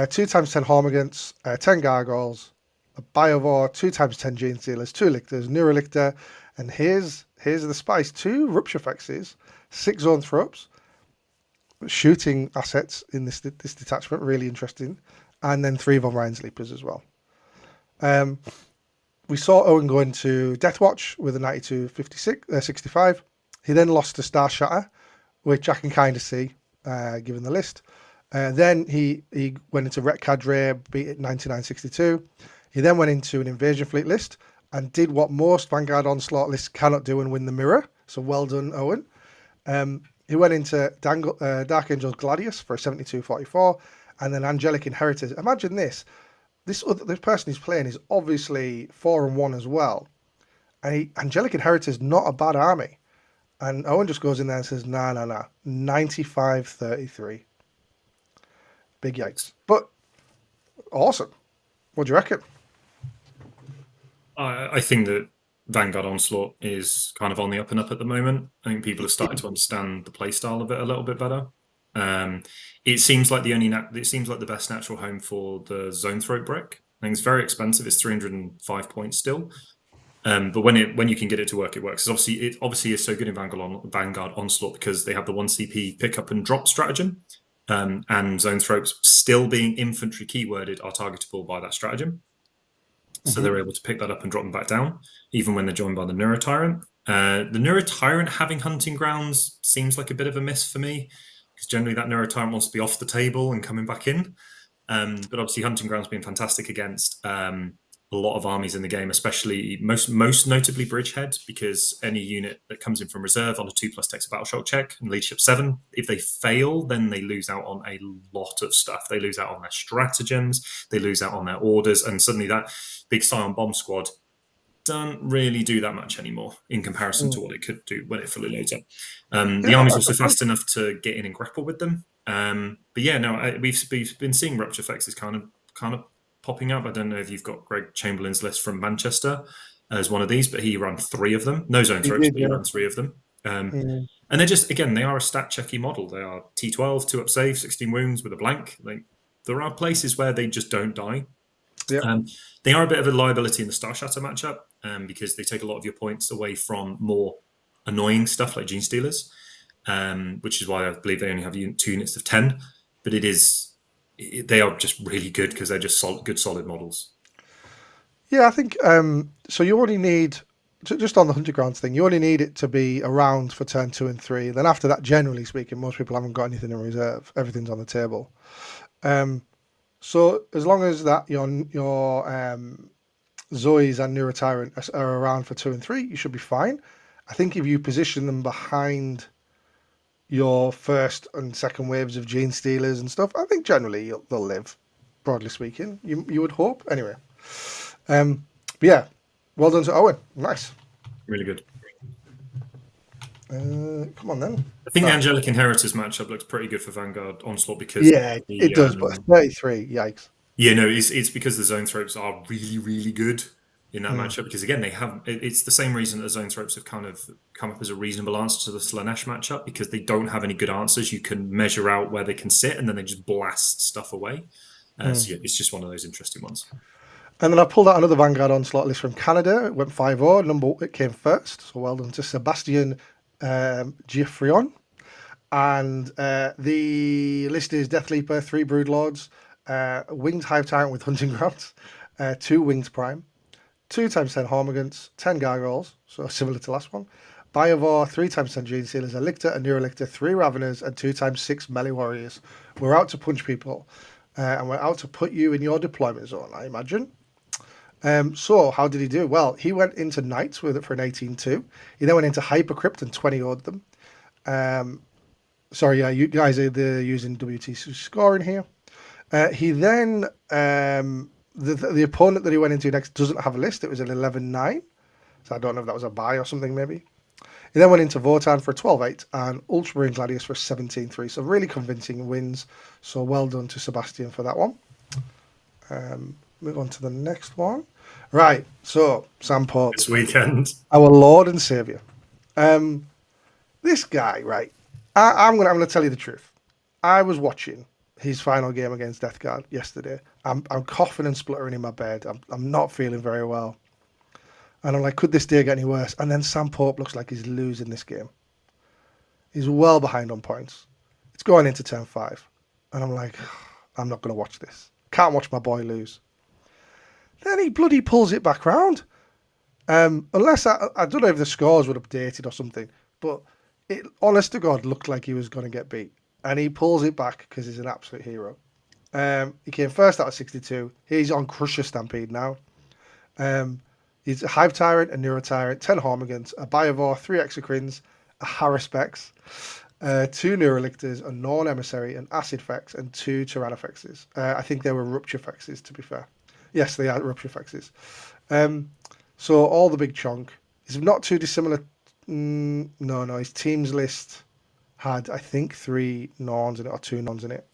2 times 10 Hormigants, 10 Gargoyles, a Biovore, 2 times 10 Gene Stealers, 2 Lictors, Neurolictor, and here's the spice: 2 Rupture Fexes, 6 Zone Throw-ups, shooting assets in this detachment, really interesting, and then 3 Von Ryan's Leapers as well. We saw Owen go into Deathwatch with a 92-65. He then lost to Star Shatter, which I can kind of see, given the list. Then he went into Ret Cadre, beat it 99-62. He then went into an Invasion Fleet list and did what most Vanguard Onslaught lists cannot do and win the mirror. So well done, Owen. He went into Dark Angels Gladius for a 72-44, and then Angelic Inheritors. Imagine this. This person he's playing is obviously 4-1 as well. And Angelic Inheritors, not a bad army. And Owen just goes in there and says, nah, 95-33. Big yikes. But awesome. What do you reckon? I think that Vanguard Onslaught is kind of on the up and up at the moment. I think people have started to understand the playstyle of it a little bit better. It seems like the best natural home for the Zone Throat brick. I think it's very expensive. It's 305 points still. But when you can get it to work, it works. It obviously is so good in Vanguard Onslaught because they have the 1 CP pick up and drop stratagem. And Zone Throats, still being infantry keyworded, are targetable by that stratagem. So they're able to pick that up and drop them back down, even when they're joined by the Neurotyrant. The Neurotyrant having Hunting Grounds seems like a bit of a miss for me, because generally that Neurotyrant wants to be off the table and coming back in. But obviously Hunting Grounds being fantastic against a lot of armies in the game, especially most notably Bridgehead, because any unit that comes in from reserve on a 2+ takes a battle shock check and leadership 7. If they fail, then they lose out on a lot of stuff. They lose out on their stratagems, they lose out on their orders, and suddenly that big Scion Bomb Squad don't really do that much anymore in comparison to what it could do when it fully loads up. The army's also fast enough to get in and grapple with them. But yeah, no, we've been seeing Rupture Fexes kind of popping up. I don't know if you've got Greg Chamberlain's list from Manchester as one of these, but he ran 3 of them. No Zone Throats, but he ran 3 of them. And they're just, again, they are a stat checky model. They are T12, 2-up save, 16 wounds with a blank. Like, there are places where they just don't die. Yeah. They are a bit of a liability in the Star Shatter matchup because they take a lot of your points away from more annoying stuff like Gene Stealers, which is why I believe they only have 2 units of 10. But they are just really good because they're just good, solid models. Yeah, I think so. You only need, just on the Hunting Grounds thing, you only need it to be around for turn 2 and 3. Then after that, generally speaking, most people haven't got anything in reserve. Everything's on the table. So as long as that your Zoes and Neurotyrant are around for 2 and 3, you should be fine. I think if you position them behind your first and second waves of Gene Stealers and stuff, I think generally they'll live, broadly speaking. You would hope. Anyway. But yeah, well done to Owen. Nice. Really good. Come on then. I think the Angelic Inheritors matchup looks pretty good for Vanguard Onslaught because it does, but 33, yikes. Yeah, no, it's because the Zone Throats are really, really good in that matchup, because again, it's the same reason that Zone Throats have kind of come up as a reasonable answer to the Slanesh matchup, because they don't have any good answers. You can measure out where they can sit and then they just blast stuff away. So yeah, it's just one of those interesting ones. And then I pulled out another Vanguard Onslaught list from Canada. It went 5-0. It came first. So well done to Sebastian Giuffrion. And the list is Death Leaper, 3 Broodlords, Winged Hive Tyrant with Hunting Grounds, 2 Winged Prime, 2 times 10 Hormigants, 10 Gargoyles, so similar to last one. Biovore, 3 times 10 Gene Stealers, a Lictor, a Neurolictor, 3 Raveners, and 2 times 6 Melee Warriors. We're out to punch people, and we're out to put you in your deployment zone, I imagine. So how did he do? Well, he went into Knights with it for an 18-2. He then went into Hypercrypt and 20-0'd them. Sorry, yeah, you guys are using WTC scoring here. He then, the opponent that he went into next doesn't have a list. It was an 11-9. So I don't know if that was a buy or something, maybe. He then went into Votan for a 12-8 and Ultramarine Gladius for a 17-3. So really convincing wins. So well done to Sebastian for that one. Move on to the next one. Right, so Sam Pope. This weekend. Our Lord and Saviour. This guy, right, I'm gonna tell you the truth. I was watching his final game against Death Guard yesterday. I'm coughing and spluttering in my bed. I'm not feeling very well. And I'm like, could this day get any worse? And then Sam Pope looks like he's losing this game. He's well behind on points. It's going into turn 5. And I'm like, I'm not going to watch this. Can't watch my boy lose. Then he bloody pulls it back round. Unless, I don't know if the scores were updated or something, but it, honest to God, looked like he was going to get beat. And he pulls it back because he's an absolute hero. He came first out of 62. He's on Crusher Stampede now. He's a Hive Tyrant, a Neuro Tyrant, 10 Hormigants, a Biovore, 3 Exocrines, a Haruspex, 2 Neurolictors, a Norn Emissary, an Acid Fex, and 2 Tyrannofexes. I think they were Rupture Fexes, to be fair. Yes, they are Rupture Fexes. So all the big chunk. He's not too dissimilar. No, his team's list had, I think, 3 Norns in it, or 2 Norns in it.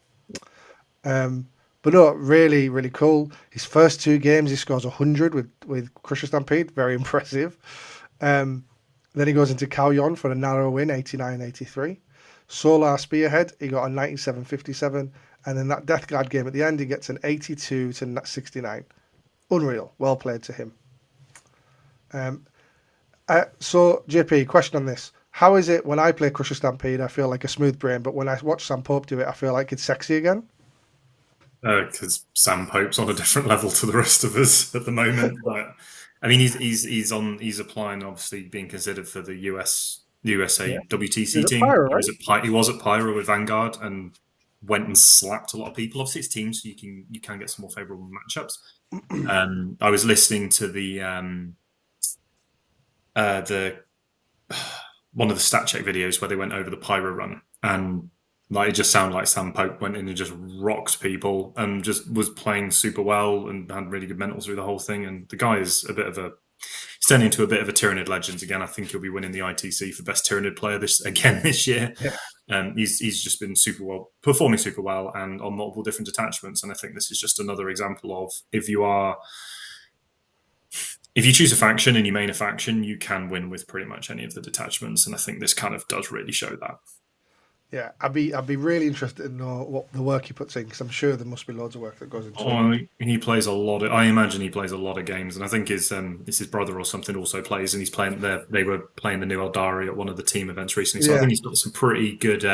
But no, really, really cool. His first 2 games, he scores 100 with Crusher Stampede. Very impressive. Then he goes into Kauyon for a narrow win, 89-83. Solar Spearhead, he got a 97-57. And then that Death Guard game at the end, he gets an 82-69. Unreal. Well played to him. So, JP, question on this. How is it when I play Crusher Stampede, I feel like a smooth brain, but when I watch Sam Pope do it, I feel like it's sexy again? Because Sam Pope's on a different level to the rest of us at the moment. But I mean, he's applying, obviously being considered for the USA WTC team. Pyro, right? He was at Pyro with Vanguard and went and slapped a lot of people. Obviously, it's teams, so you can get some more favourable matchups. I was listening to the one of the stat check videos where they went over the Pyro run, and like it just sounded like Sam Pope went in and just rocked people and just was playing super well and had really good mentals through the whole thing. And the guy is he's turning into a bit of a Tyranid Legends again. I think he'll be winning the ITC for best Tyranid player this year. Yeah. He's just been performing super well and on multiple different detachments. And I think this is just another example of if you choose a faction and you main a faction, you can win with pretty much any of the detachments. And I think this kind of does really show that. Yeah, I'd be really interested to know what the work he puts in, because I'm sure there must be loads of work that goes into it. He plays a lot. I imagine he plays a lot of games, and I think his brother or something also plays, and he's playing. They were playing the new Eldari at one of the team events recently, so I think he's got some pretty good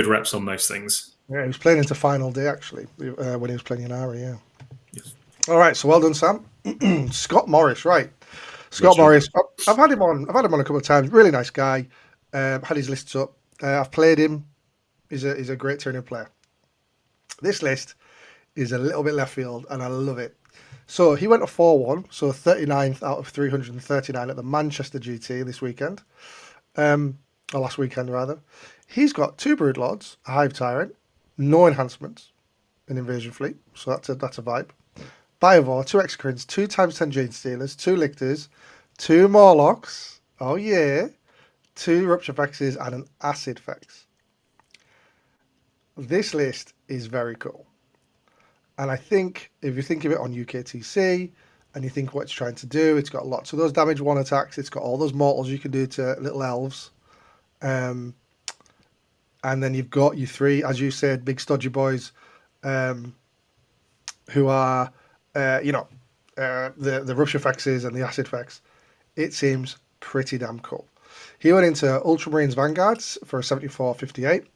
reps on most things. Yeah, he was playing into final day actually when he was playing in Ari. Yeah. Yes. All right, so well done, Sam. Scott Morris, right? Scott Morris. I've had him on. a couple of times. Really nice guy. Had his lists up. I've played him. He's a great Tyranid player. This list is a little bit left field, and I love it. So he went to 4-1, so 39th out of 339 at the Manchester GT this weekend, or last weekend rather. He's got 2 Broodlords, a Hive Tyrant, no enhancements, an Invasion Fleet, so that's a vibe. Biovore, 2 Exocrines, 2 times 10 Gene Stealers, 2 Lictors, 2 Morlocks. Oh yeah. 2 Rupture Fexes and an Acid Fex. This list is very cool. And I think if you think of it on UKTC and you think what it's trying to do, it's got lots of those damage 1 attacks. It's got all those mortals you can do to little elves. And then you've got your 3, as you said, big stodgy boys who are, the Rupture Fexes and the Acid Fex. It seems pretty damn cool. He went into Ultramarines Vanguards for a 74.58.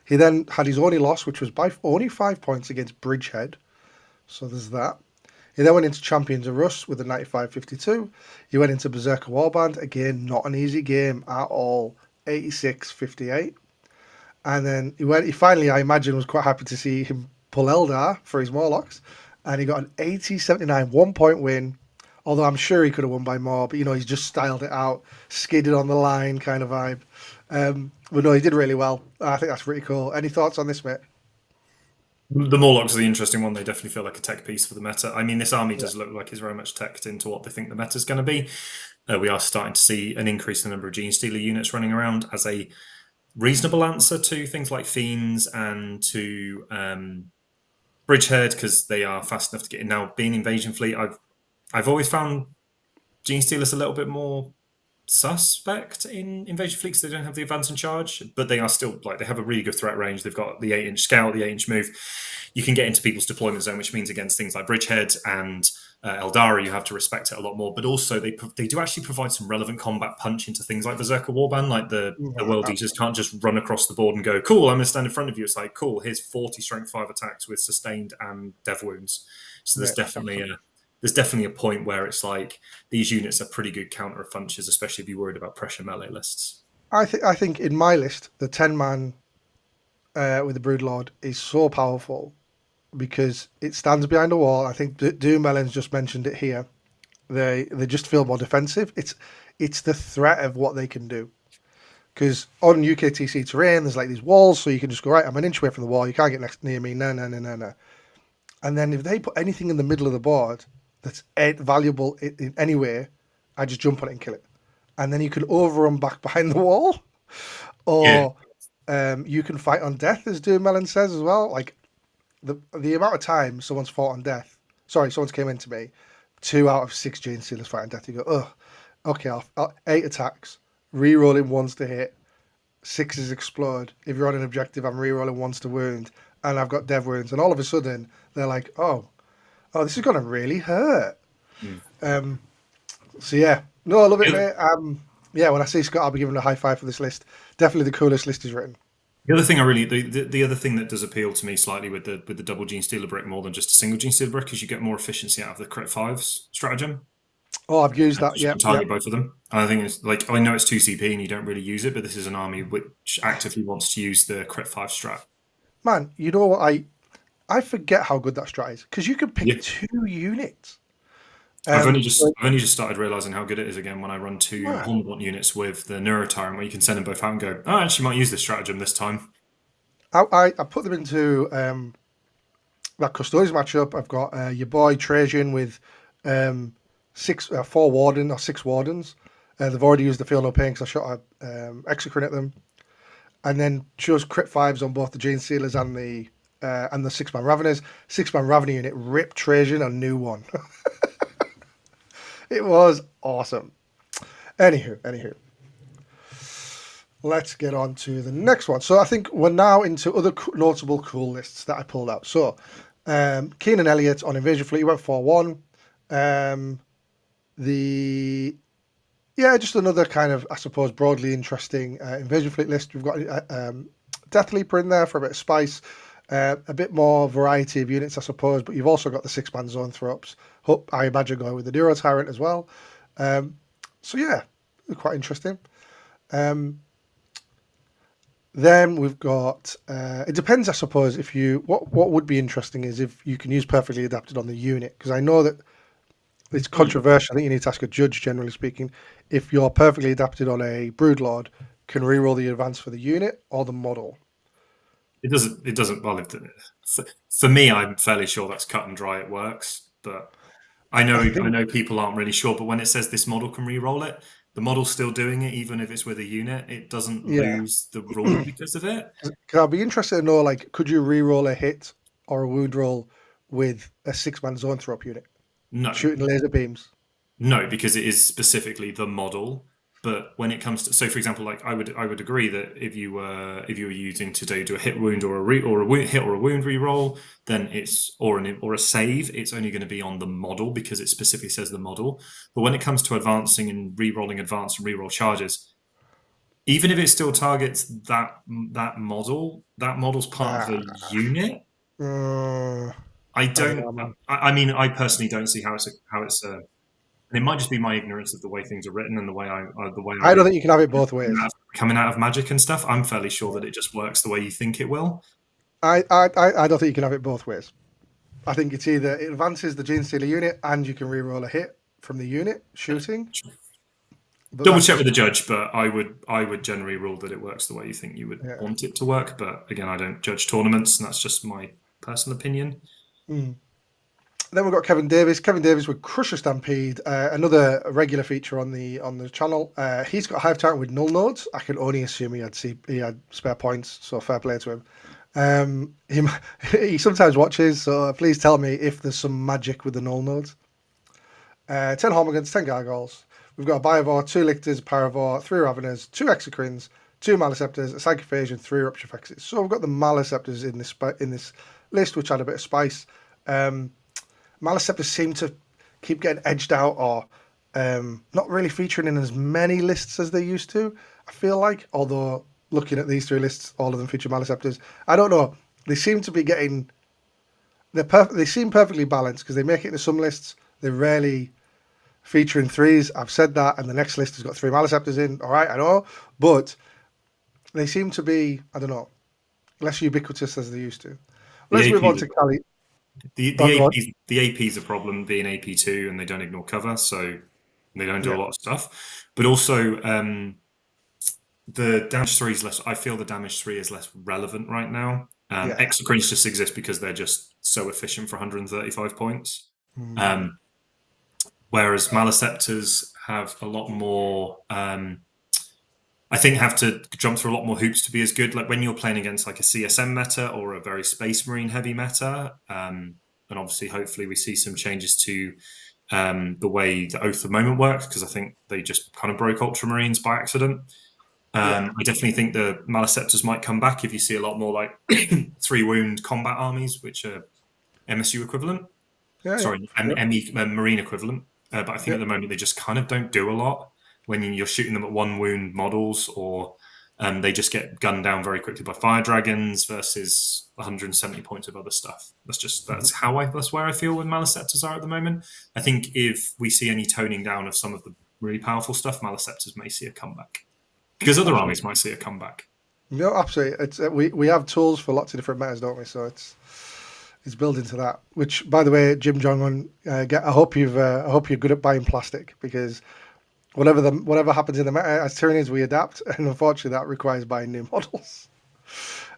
He then had his only loss, which was by only 5 points against Bridgehead. So there's that. He then went into Champions of Rus with a 95.52. He went into Berserker Warband. Again, not an easy game at all. 86.58. And then he finally, I imagine, was quite happy to see him pull Eldar for his Morlocks. And he got an 80.79 1 point win. Although I'm sure he could have won by more, but he's just styled it out, skidded on the line kind of vibe. But no, he did really well. I think that's pretty cool. Any thoughts on this, mate? The Morlocks are the interesting one. They definitely feel like a tech piece for the meta. I mean, this army Yeah. does look like it's very much teched into what they think the meta is going to be. We are starting to see an increase in the number of Gene Stealer units running around as a reasonable answer to things like Fiends and to Bridgehead, because they are fast enough to get in. Now, being Invasion Fleet, I've always found Gene Stealers a little bit more suspect in Invasion Fleet because they don't have the advance and charge, but they are still they have a really good threat range. They've got the 8-inch scout, the 8-inch move. You can get into people's deployment zone, which means against things like Bridgehead and Eldara, you have to respect it a lot more. But also, they do actually provide some relevant combat punch into things like Berserker Warband. Like the World Eaters can't just run across the board and go, "Cool, I'm going to stand in front of you." It's like, "Cool, here's 40 Strength 5 attacks with sustained and dev wounds." So there's definitely a point where it's like these units are pretty good counter punches, especially if you're worried about pressure melee lists. I think in my list, the 10-man with the Broodlord is so powerful because it stands behind a wall. I think Doom Ellen's just mentioned it here. They just feel more defensive. It's the threat of what they can do. Because on UKTC terrain, there's like these walls, so you can just go, right, I'm an inch away from the wall. You can't get near me. No. And then if they put anything in the middle of the board that's valuable in any way, I just jump on it and kill it. And then you can overrun back behind the wall. Or you can fight on death, as Doom Melon says as well. Like the amount of time someone's fought on death. Sorry, someone's came into me. 2 out of 6 Gene Stealers fight on death. You go, oh, okay, I'll 8 attacks, re-rolling ones to hit, 6s explode. If you're on an objective, I'm re-rolling ones to wound, and I've got dev wounds. And all of a sudden, they're like, oh, this is going to really hurt. So yeah, no, I love it, mate. Yeah, when I see Scott, I'll be giving a high five for this list. Definitely the coolest list he's written. The other thing the other thing that does appeal to me slightly with the double Gene Stealer brick more than just a single Gene Stealer brick is you get more efficiency out of the crit 5s stratagem. Oh, I've used that. Yeah, target both of them. And I think it's like I know it's 2 CP and you don't really use it, but this is an army which actively wants to use the crit 5 strat. Man, you know what? I forget how good that strat is because you can pick 2 units. I've only just started realizing how good it is again when I run 2 Hornblunt units with the Neurotyrant, where you can send them both out and go, oh, I actually might use this stratagem this time. I put them into that Custodes matchup. I've got your boy Trajan with 4 Warden or 6 Wardens. They've already used the Feel No Pain because I shot a Exocrine at them. And then chose crit 5s on both the Gene Stealers and the 6-man Raveners. 6-man Ravener unit ripped Trajan a new one. It was awesome. Anywho. Let's get on to the next one. So I think we're now into other notable cool lists that I pulled out. So Keenan Elliott on Invasion Fleet, he went 4-1. Just another kind of, I suppose, broadly interesting Invasion Fleet list. We've got Death Leaper in there for a bit of spice. A bit more variety of units, I suppose, but you've also got the 6-man zone throw-ups. I imagine going with the Neurotyrant as well. So yeah, quite interesting. Then we've got, it depends, I suppose, if what would be interesting is if you can use Perfectly Adapted on the unit, because I know that it's controversial. I think you need to ask a judge, generally speaking, if you're Perfectly Adapted on a Broodlord, can reroll the advance for the unit or the model. It doesn't. Well, for me, I'm fairly sure that's cut and dry. It works, but I know people aren't really sure. But when it says this model can re-roll it, the model's still doing it, even if it's with a unit. It doesn't lose the rule because of it. Because I'd be interested to know, like, could you re-roll a hit or a wound roll with a 6-man zone throw-up unit? No, shooting laser beams. No, because it is specifically the model. But when it comes to, so for example, like I would agree that if you were using to do a hit wound or a hit or a wound reroll, then it's or a save, it's only going to be on the model because it specifically says the model. But when it comes to advancing and rerolling advance and reroll charges, even if it still targets that model's part of a Ah, unit. I I don't don't. know, man. I mean, I personally don't see how it's a. And it might just be my ignorance of the way things are written and the way I I don't think you can have it both ways. coming out of Magic and stuff. I'm fairly sure Yeah. that it just works the way you think it will. I don't think you can have it both ways. I think it's either it advances the Gene Stealer unit and you can reroll a hit from the unit shooting, but Double that's check with just the judge, but I would generally rule that it works the way you think you would yeah. want it to work. But again, I don't judge tournaments, and that's just my personal opinion. Mm. Then we've got Kevin Davis. Kevin Davis with Crusher Stampede, another regular feature on the channel. He's got Hive Tyrant with null nodes. I can only assume he had spare points, so fair play to him. He he sometimes watches, so please tell me if there's some magic with the null nodes. 10 Homagans, 10 Gargoyles. We've got a Biovore, 2 Lictors, Paravore, 3 Raveners, 2 Exocrines, 2 Maliceptors, a Psychophagian, 3 Rupture Fexes. So we've got the Maliceptors in this list, which had a bit of spice. Maliceptors seem to keep getting edged out or not really featuring in as many lists as they used to, I feel like. Although, looking at these 3 lists, all of them feature Maliceptors. I don't know. They seem to be getting... They seem perfectly balanced because they make it into some lists. They're rarely featuring 3s. I've said that, and the next list has got 3 Maliceptors in. All right, I know. But they seem to be, I don't know, less ubiquitous as they used to. Let's The move on AP's to Cali. the Oh, go on. AP's a problem being AP2, and they don't ignore cover, so they don't do Yeah, a lot of stuff. But also, the damage 3 is less. I feel the damage 3 is less relevant right now. yeah. Exocrines just exist because they're just so efficient for 135 points. Mm, Um, whereas Maliceptors have a lot more. I think have to jump through a lot more hoops to be as good. Like when you're playing against like a CSM meta or a very Space Marine heavy meta, and obviously, hopefully, we see some changes to the way the Oath of Moment works because I think they just kind of broke Ultramarines by accident. yeah. I definitely think the Maliceptors might come back if you see a lot more like 3 wound combat armies, which are MSU equivalent. Yeah, yeah. Sorry, Sure. Marine equivalent. But I think Yeah. at the moment they just kind of don't do a lot when you're shooting them at 1 wound models, or they just get gunned down very quickly by fire dragons versus 170 points of other stuff. That's where I feel when Maliceptors are at the moment. I think if we see any toning down of some of the really powerful stuff, Maliceptors may see a comeback because other Absolutely. armies might see a comeback. No, absolutely. It's we have tools for lots of different metas, don't we? So it's built into that. Which, by the way, Jim Jong Un, I hope you're good at buying plastic because whatever happens in the meta as Tyranids, we adapt, and unfortunately that requires buying new models.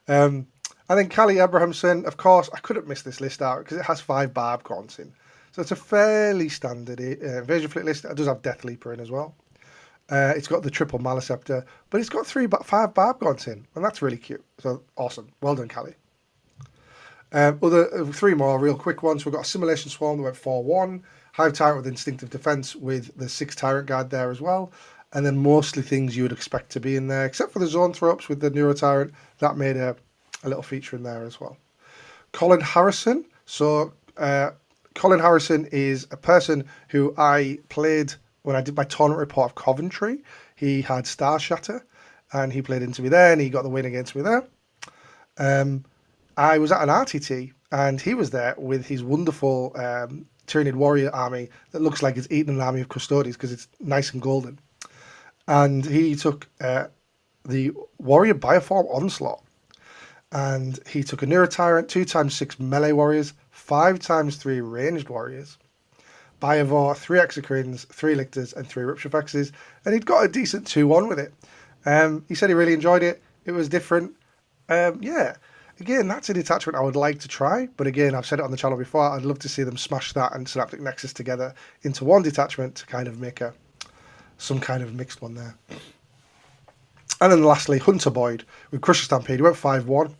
Um, I think Callie Abrahamson, of course, I couldn't miss this list out because it has 5 Barb Gaunts in. So it's a fairly standard Invasion Fleet list. It does have Death Leaper in as well. It's got the triple Maliceptor, but it's got 5 Barb Gaunts in, and that's really cute. So awesome. Well done, Callie. Other 3 more real quick ones. We've got Assimilation Swarm that went 4-1. Hive Tyrant with Instinctive Defense with the 6 Tyrant Guard there as well. And then mostly things you would expect to be in there, except for the Zone Throw-Ups with the Neuro Tyrant. That made a little feature in there as well. Colin Harrison. So Colin Harrison is a person who I played when I did my tournament report of Coventry. He had Star Shatter, and he played into me there, and he got the win against me there. I was at an RTT, and he was there with his wonderful Tyranid Warrior army that looks like it's eaten an army of Custodies because it's nice and golden. And he took the Warrior Bioform Onslaught, and he took a Neuro Tyrant, 2x6 melee warriors, 5x3 ranged warriors, Biovore, 3 Exocrines, 3 Lictors, and 3 Rupture Fexes, and he'd got a decent 2-1 with it. He said he really enjoyed it. It was different. Yeah. Again, that's a detachment I would like to try, but again, I've said it on the channel before, I'd love to see them smash that and Synaptic Nexus together into one detachment to kind of make some kind of mixed one there. And then lastly, Hunter Boyd with Crusher Stampede. He went 5-1.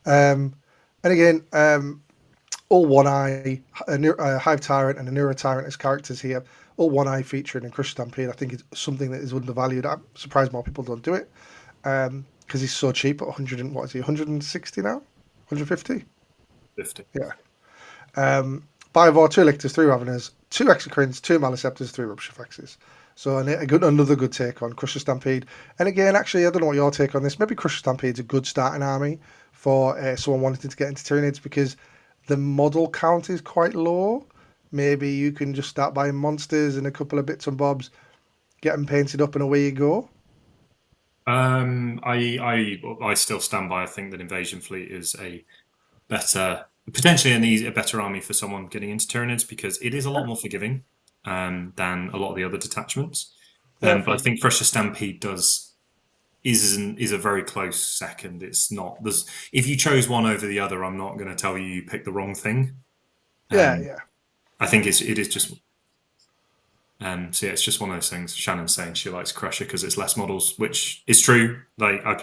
And again, all One Eye, a Hive Tyrant and a Neuro Tyrant as characters here. All One Eye featuring in Crusher Stampede. I think it's something that is undervalued. I'm surprised more people don't do it. Because he's so cheap at 100 and what is he, 160 now? 150? 50. Yeah. Biovore, 2 Lictors, 3 Raveners, 2 Exocrines, 2 Maliceptors, 3 Rupture Fexes. So another good take on Crusher Stampede. And again, actually, I don't know what your take on this. Maybe Crusher Stampede's a good starting army for someone wanting to get into Tyranids because the model count is quite low. Maybe you can just start buying monsters and a couple of bits and bobs, get them painted up, and away you go. I still stand by. I think that Invasion Fleet is a better, potentially a better army for someone getting into Tyranids because it is a lot more forgiving than a lot of the other detachments. Yeah, But I fair. think Crusher Stampede is a very close second. It's not there's if you chose one over the other, I'm not going to tell you picked the wrong thing. Yeah, Um, yeah. I think it is just so yeah, it's just one of those things. Shannon's saying she likes Crusher because it's less models, which is true. Like I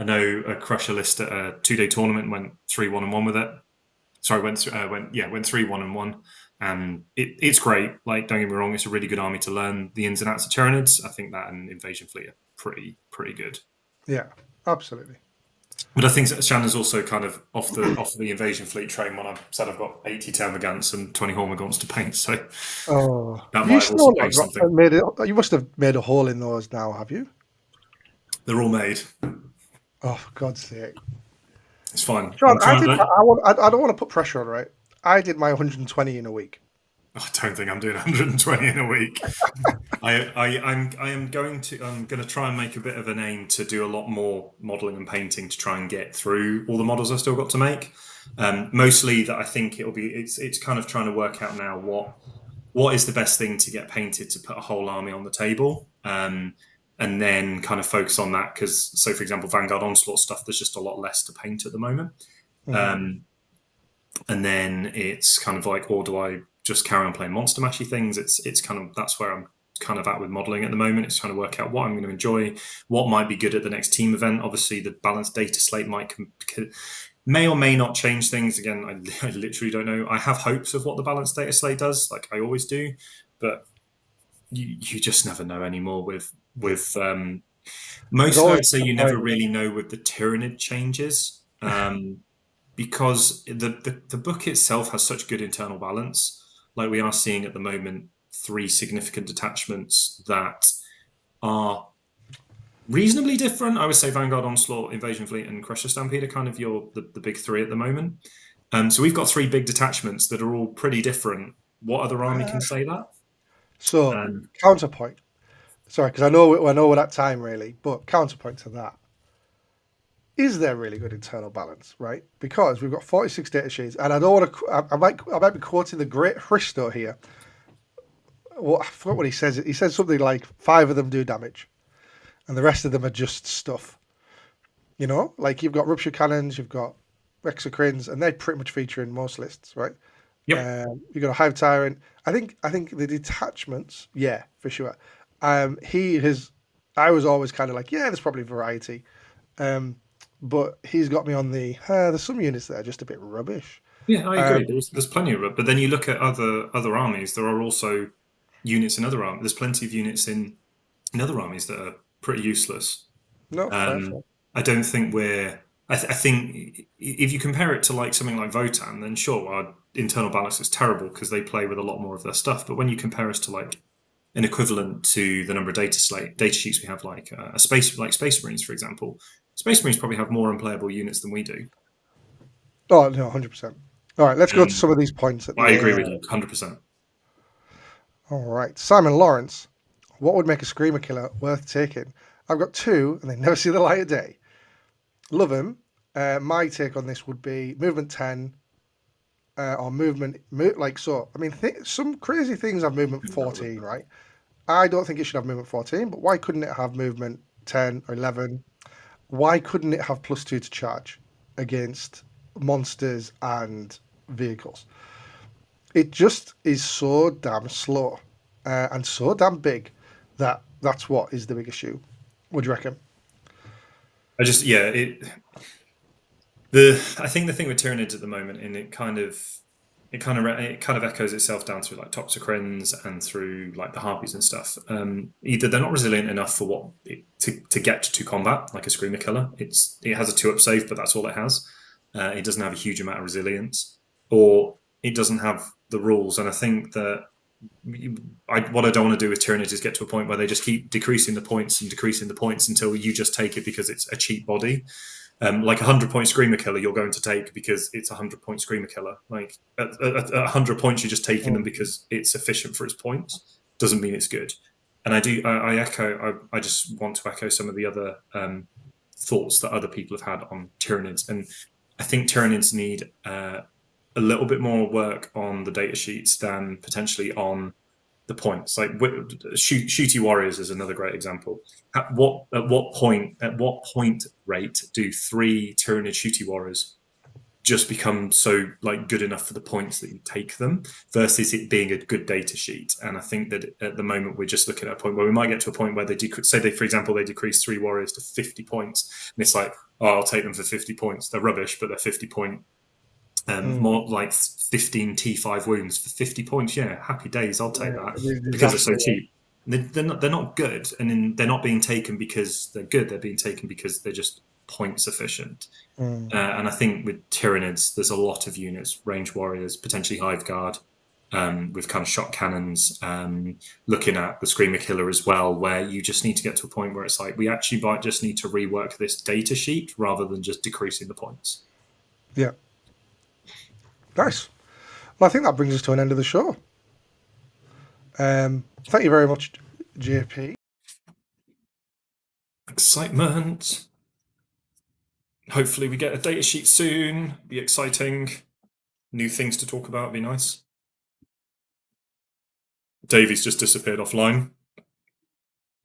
know a Crusher list at a 2-day tournament and went 3-1-1 with it. Sorry, went 3-1-1, and it's great. Like don't get me wrong, it's a really good army to learn the ins and outs of Tyranids. I think that and Invasion Fleet are pretty good. Yeah, absolutely. But I think Shannon's also kind of off the Invasion Fleet train when I said I've got 80 Termagants and 20 Hormagaunts to paint, so Oh, that you might have also still changed something. made it. You must have made a hole in those now, have you? They're all made. Oh, for God's sake. It's fine. Sean, I'm I trying. did. I don't want to put pressure on, right? I did my 120 in a week. I don't think I'm doing 120 in a week. I'm going to try and make a bit of an aim to do a lot more modelling and painting to try and get through all the models I've still got to make. Mostly that I think it's kind of trying to work out now what is the best thing to get painted to put a whole army on the table. And then kind of focus on that because, so for example, Vanguard Onslaught stuff, there's just a lot less to paint at the moment. Mm-hmm. And then it's kind of like, or do I just carry on playing monster mashy things? It's kind of that's where I'm kind of at with modeling at the moment. It's trying to work out what I'm going to enjoy, what might be good at the next team event. Obviously, the balanced data slate may or may not change things. Again, I literally don't know. I have hopes of what the balanced data slate does, like I always do, but you just never know anymore with mostly I'd say you never really know with the Tyranid changes. Because the book itself has such good internal balance. Like we are seeing at the moment, 3 significant detachments that are reasonably different. I would say Vanguard, Onslaught, Invasion Fleet, and Crusher Stampede are kind of the big 3 at the moment. So we've got 3 big detachments that are all pretty different. What other army can say that? So counterpoint. Sorry, because I know we're at time really, but counterpoint to that. Is there really good internal balance, right? Because we've got 46 data sheets, and I don't want to. I might be quoting the great Hristo here. Well, I forgot what he says. He says something like 5 of them do damage, and the rest of them are just stuff. You know, like you've got rupture cannons, you've got exocrines, and they pretty much feature in most lists, right? Yep. You've got a hive tyrant. I think the detachments, yeah, for sure. He has. I was always kind of like, yeah, there's probably variety. But he's got me on there's some units that are just a bit rubbish. Yeah, I agree. There's plenty of it, but then you look at other armies. There are also units in other armies. There's plenty of units in other armies that are pretty useless. No, fair, fair. I don't think we're. I think if you compare it to like something like Votan, then sure, our internal balance is terrible because they play with a lot more of their stuff. But when you compare us to like an equivalent to the number of data sheets we have, like Space Marines, for example, Space Marines probably have more unplayable units than we do. Oh no, 100%. All right, let's go to some of these points at the I agree end. with you, 100%. All right, Simon Lawrence, what would make a Screamer killer worth taking? I've got 2, and they never see the light of day. Love him. My take on this would be movement 10 or movement like so. I mean, some crazy things have movement 14, right? I don't think it should have movement 14, but why couldn't it have movement 10 or 11? Why couldn't it have +2 to charge against monsters and vehicles? It just is so damn slow and so damn big that's what is the big issue. What do you reckon? I think the thing with Tyranids at the moment, and it kind of echoes itself down through like Toxicrins and through like the Harpies and stuff. Either they're not resilient enough for to get to combat like a Screamer killer. It has a 2-up save, but that's all it has. It doesn't have a huge amount of resilience, or it doesn't have the rules. And I think that what I don't want to do with Tyranids is get to a point where they just keep decreasing the points until you just take it because it's a cheap body. Like a 100-point Screamer Killer, you're going to take because it's a 100-point Screamer Killer. Like at 100 points, you're just taking them because it's efficient for its points. Doesn't mean it's good. And I just want to echo some of the other thoughts that other people have had on Tyranids. And I think Tyranids need a little bit more work on the data sheets than potentially on the points. Like Shooty Warriors is another great example. At what point rate do 3 Tyranid Shooty Warriors just become so like good enough for the points that you take them versus it being a good data sheet? And I think that at the moment we're just looking at a point where we might get to a point where they for example they decrease 3 warriors to 50 points, and it's like, oh, I'll take them for 50 points. They're rubbish, but they're 50 point. More like 15 T5 wounds for 50 points. Yeah, happy days. I'll take that because they're so cheap. They're not good, and they're not being taken because they're good. They're being taken because they're just point sufficient. And I think with Tyranids, there's a lot of units, range warriors, potentially Hive Guard, with kind of shot cannons, looking at the Screamer Killer as well, where you just need to get to a point where it's like, we actually might just need to rework this data sheet rather than just decreasing the points. Yeah. Nice. Well, I think that brings us to an end of the show. Thank you very much, JP. Excitement. Hopefully we get a data sheet soon. Be exciting. New things to talk about. Be nice. Davey's just disappeared offline.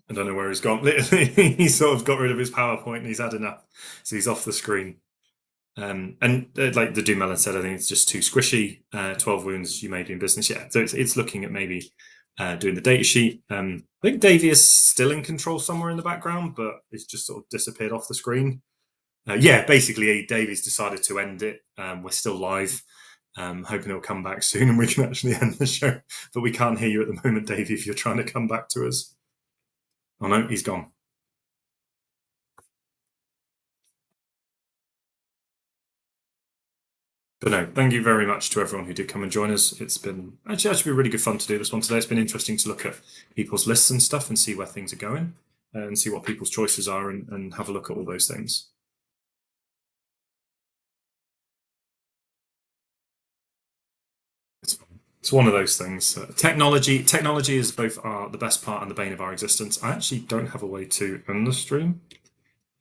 I don't know where he's gone. Literally, he sort of got rid of his PowerPoint and he's had enough. So he's off the screen. And like the Doom said, I think it's just too squishy. 12 wounds you made in business. Yeah, so it's looking at maybe doing the data sheet. I think Davey is still in control somewhere in the background, but it's just sort of disappeared off the screen. Yeah, basically, Davey's decided to end it. We're still live. Hoping it'll come back soon and we can actually end the show. But we can't hear you at the moment, Davey, if you're trying to come back to us. Oh no, he's gone. But no, thank you very much to everyone who did come and join us. It's been actually really good fun to do this one today. It's been interesting to look at people's lists and stuff and see where things are going and see what people's choices are and have a look at all those things. It's one of those things. Technology is both the best part and the bane of our existence. I actually don't have a way to end the stream.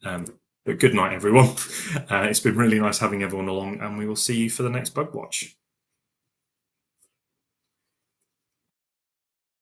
But good night, everyone. It's been really nice having everyone along, and we will see you for the next Bug Watch.